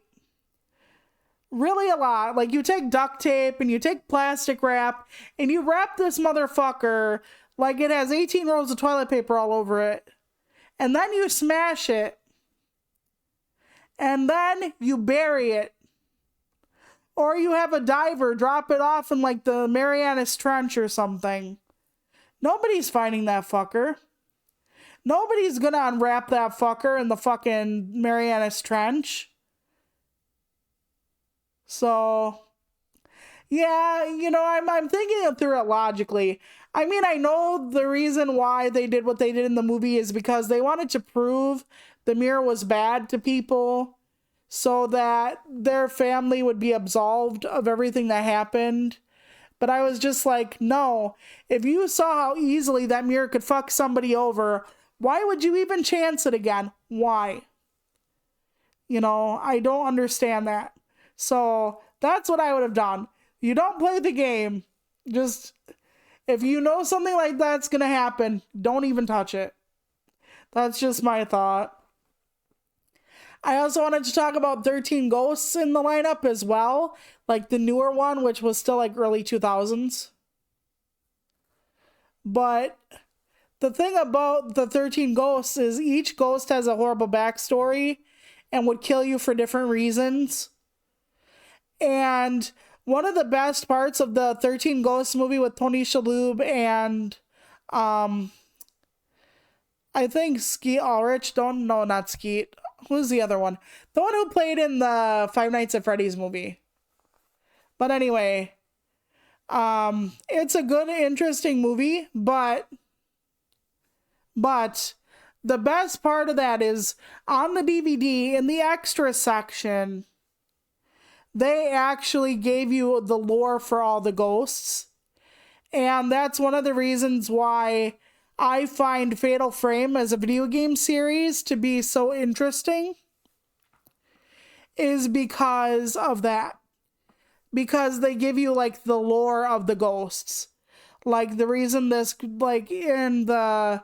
really a lot, like you take duct tape and you take plastic wrap and you wrap this motherfucker like it has 18 rolls of toilet paper all over it. And then you smash it. And then you bury it. Or you have a diver drop it off in like the Marianas Trench or something. Nobody's finding that fucker. Nobody's gonna unwrap that fucker in the fucking Marianas Trench. So, yeah, I'm thinking it through it logically. I mean, I know the reason why they did what they did in the movie is because they wanted to prove the mirror was bad to people so that their family would be absolved of everything that happened. But I was just like, no, if you saw how easily that mirror could fuck somebody over, why would you even chance it again? Why? I don't understand that. So that's what I would have done. You don't play the game. Just, if you know something like that's going to happen, don't even touch it. That's just my thought. I also wanted to talk about 13 Ghosts in the lineup as well. Like the newer one, which was still like early 2000s. But The thing about the 13 ghosts is each ghost has a horrible backstory and would kill you for different reasons. And one of the best parts of the 13 Ghosts movie with Tony Shalhoub and I think Skeet Ulrich, not Skeet. Who's the other one? The one who played in the Five Nights at Freddy's movie. But anyway, it's a good, interesting movie, but the best part of that is on the DVD in the extra section, they actually gave you the lore for all the ghosts. And that's one of the reasons why I find Fatal Frame as a video game series to be so interesting, is because of that. Because they give you like the lore of the ghosts. Like the reason this, like in the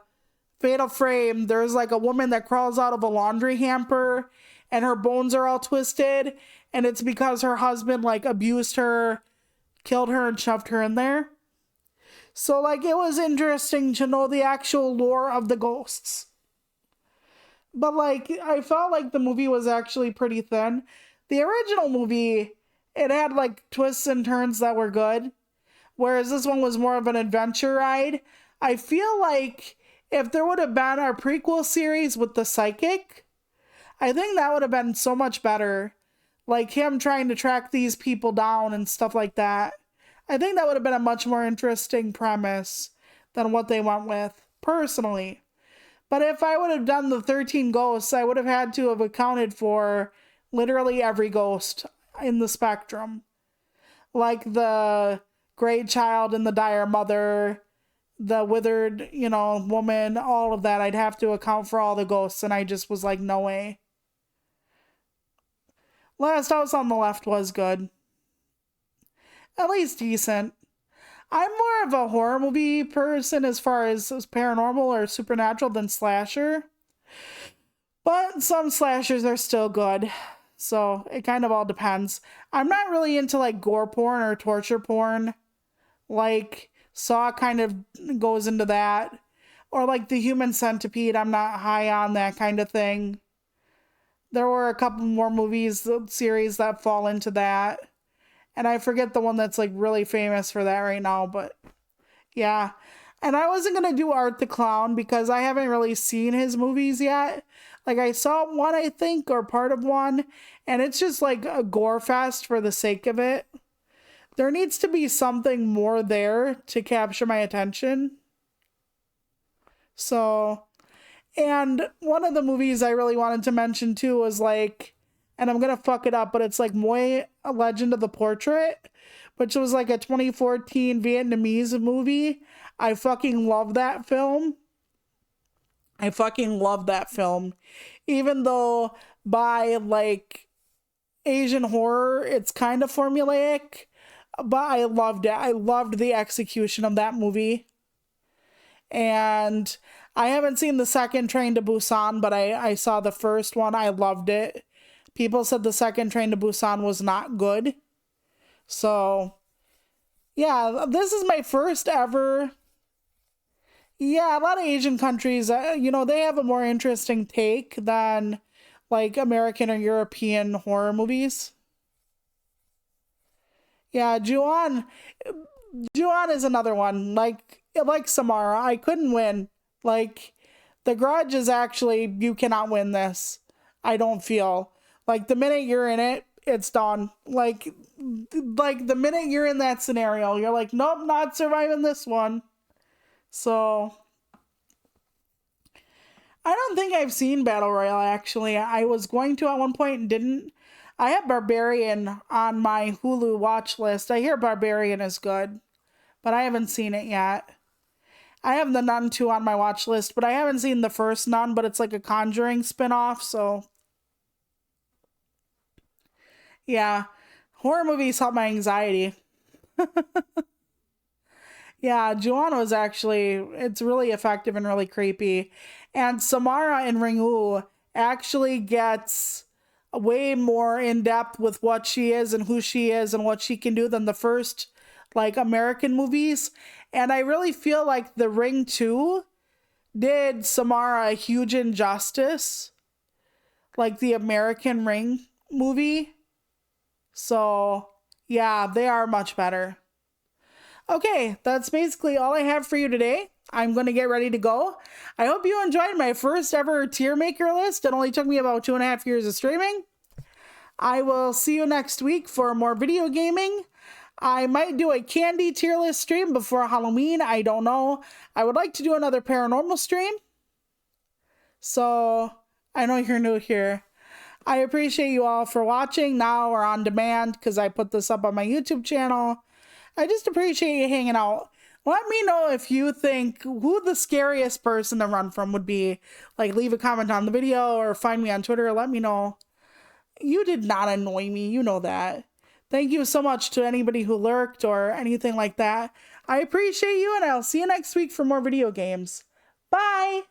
Fatal Frame, there's like a woman that crawls out of a laundry hamper and her bones are all twisted. And it's because her husband like abused her, killed her, and shoved her in there. So like it was interesting to know the actual lore of the ghosts. But like I felt like the movie was actually pretty thin. The original movie, it had like twists and turns that were good. Whereas this one was more of an adventure ride. I feel like if there would have been a prequel series with the psychic, I think that would have been so much better. Like him trying to track these people down and stuff like that. I think that would have been a much more interesting premise than what they went with, personally. But if I would have done the 13 ghosts, I would have had to have accounted for literally every ghost in the spectrum. Like the Great Child and the Dire Mother, the withered, woman, all of that. I'd have to account for all the ghosts, and I just was like, no way. Last House on the Left was good. At least decent. I'm more of a horror movie person as far as paranormal or supernatural than slasher. But some slashers are still good. So it kind of all depends. I'm not really into like gore porn or torture porn. Like Saw kind of goes into that. Or like The Human Centipede, I'm not high on that kind of thing. There were a couple more movies, series that fall into that. And I forget the one that's like really famous for that right now, but yeah. And I wasn't going to do Art the Clown because I haven't really seen his movies yet. Like I saw one, I think, or part of one, and it's just like a gore fest for the sake of it. There needs to be something more there to capture my attention. So, and one of the movies I really wanted to mention too was like, and I'm going to fuck it up, but it's like Moi, A Legend of the Portrait, which was like a 2014 Vietnamese movie. I fucking love that film. Even though by like Asian horror, it's kind of formulaic, but I loved it. I loved the execution of that movie. And I haven't seen the second Train to Busan, but I saw the first one. I loved it. People said the second Train to Busan was not good. So, yeah, this is my first ever. Yeah, a lot of Asian countries, they have a more interesting take than like American or European horror movies. Yeah, Ju-on is another one. Like Samara, I couldn't win. Like, The Grudge is actually, you cannot win this. I don't feel. Like, the minute you're in it, it's done. Like the minute you're in that scenario, you're like, nope, not surviving this one. So, I don't think I've seen Battle Royale, actually. I was going to at one point and didn't. I have Barbarian on my Hulu watch list. I hear Barbarian is good, but I haven't seen it yet. I have The Nun 2 on my watch list, but I haven't seen the first Nun, but it's like a Conjuring spinoff, so yeah. Horror movies help my anxiety. Yeah, Ju-on was actually, it's really effective and really creepy. And Samara in Ring-U actually gets way more in depth with what she is and who she is and what she can do than the first like American movies. And I really feel like The Ring 2 did Samara a huge injustice, like the American Ring movie. So, yeah, they are much better. Okay, that's basically all I have for you today. I'm going to get ready to go. I hope you enjoyed my first ever tier maker list. It only took me about 2.5 years of streaming. I will see you next week for more video gaming. I might do a candy tier list stream before Halloween. I don't know. I would like to do another paranormal stream. So, I know you're new here. I appreciate you all for watching now or on demand because I put this up on my YouTube channel. I just appreciate you hanging out. Let me know if you think who the scariest person to run from would be. Like, leave a comment on the video or find me on Twitter. Let me know. You did not annoy me. You know that. Thank you so much to anybody who lurked or anything like that. I appreciate you, and I'll see you next week for more video games. Bye!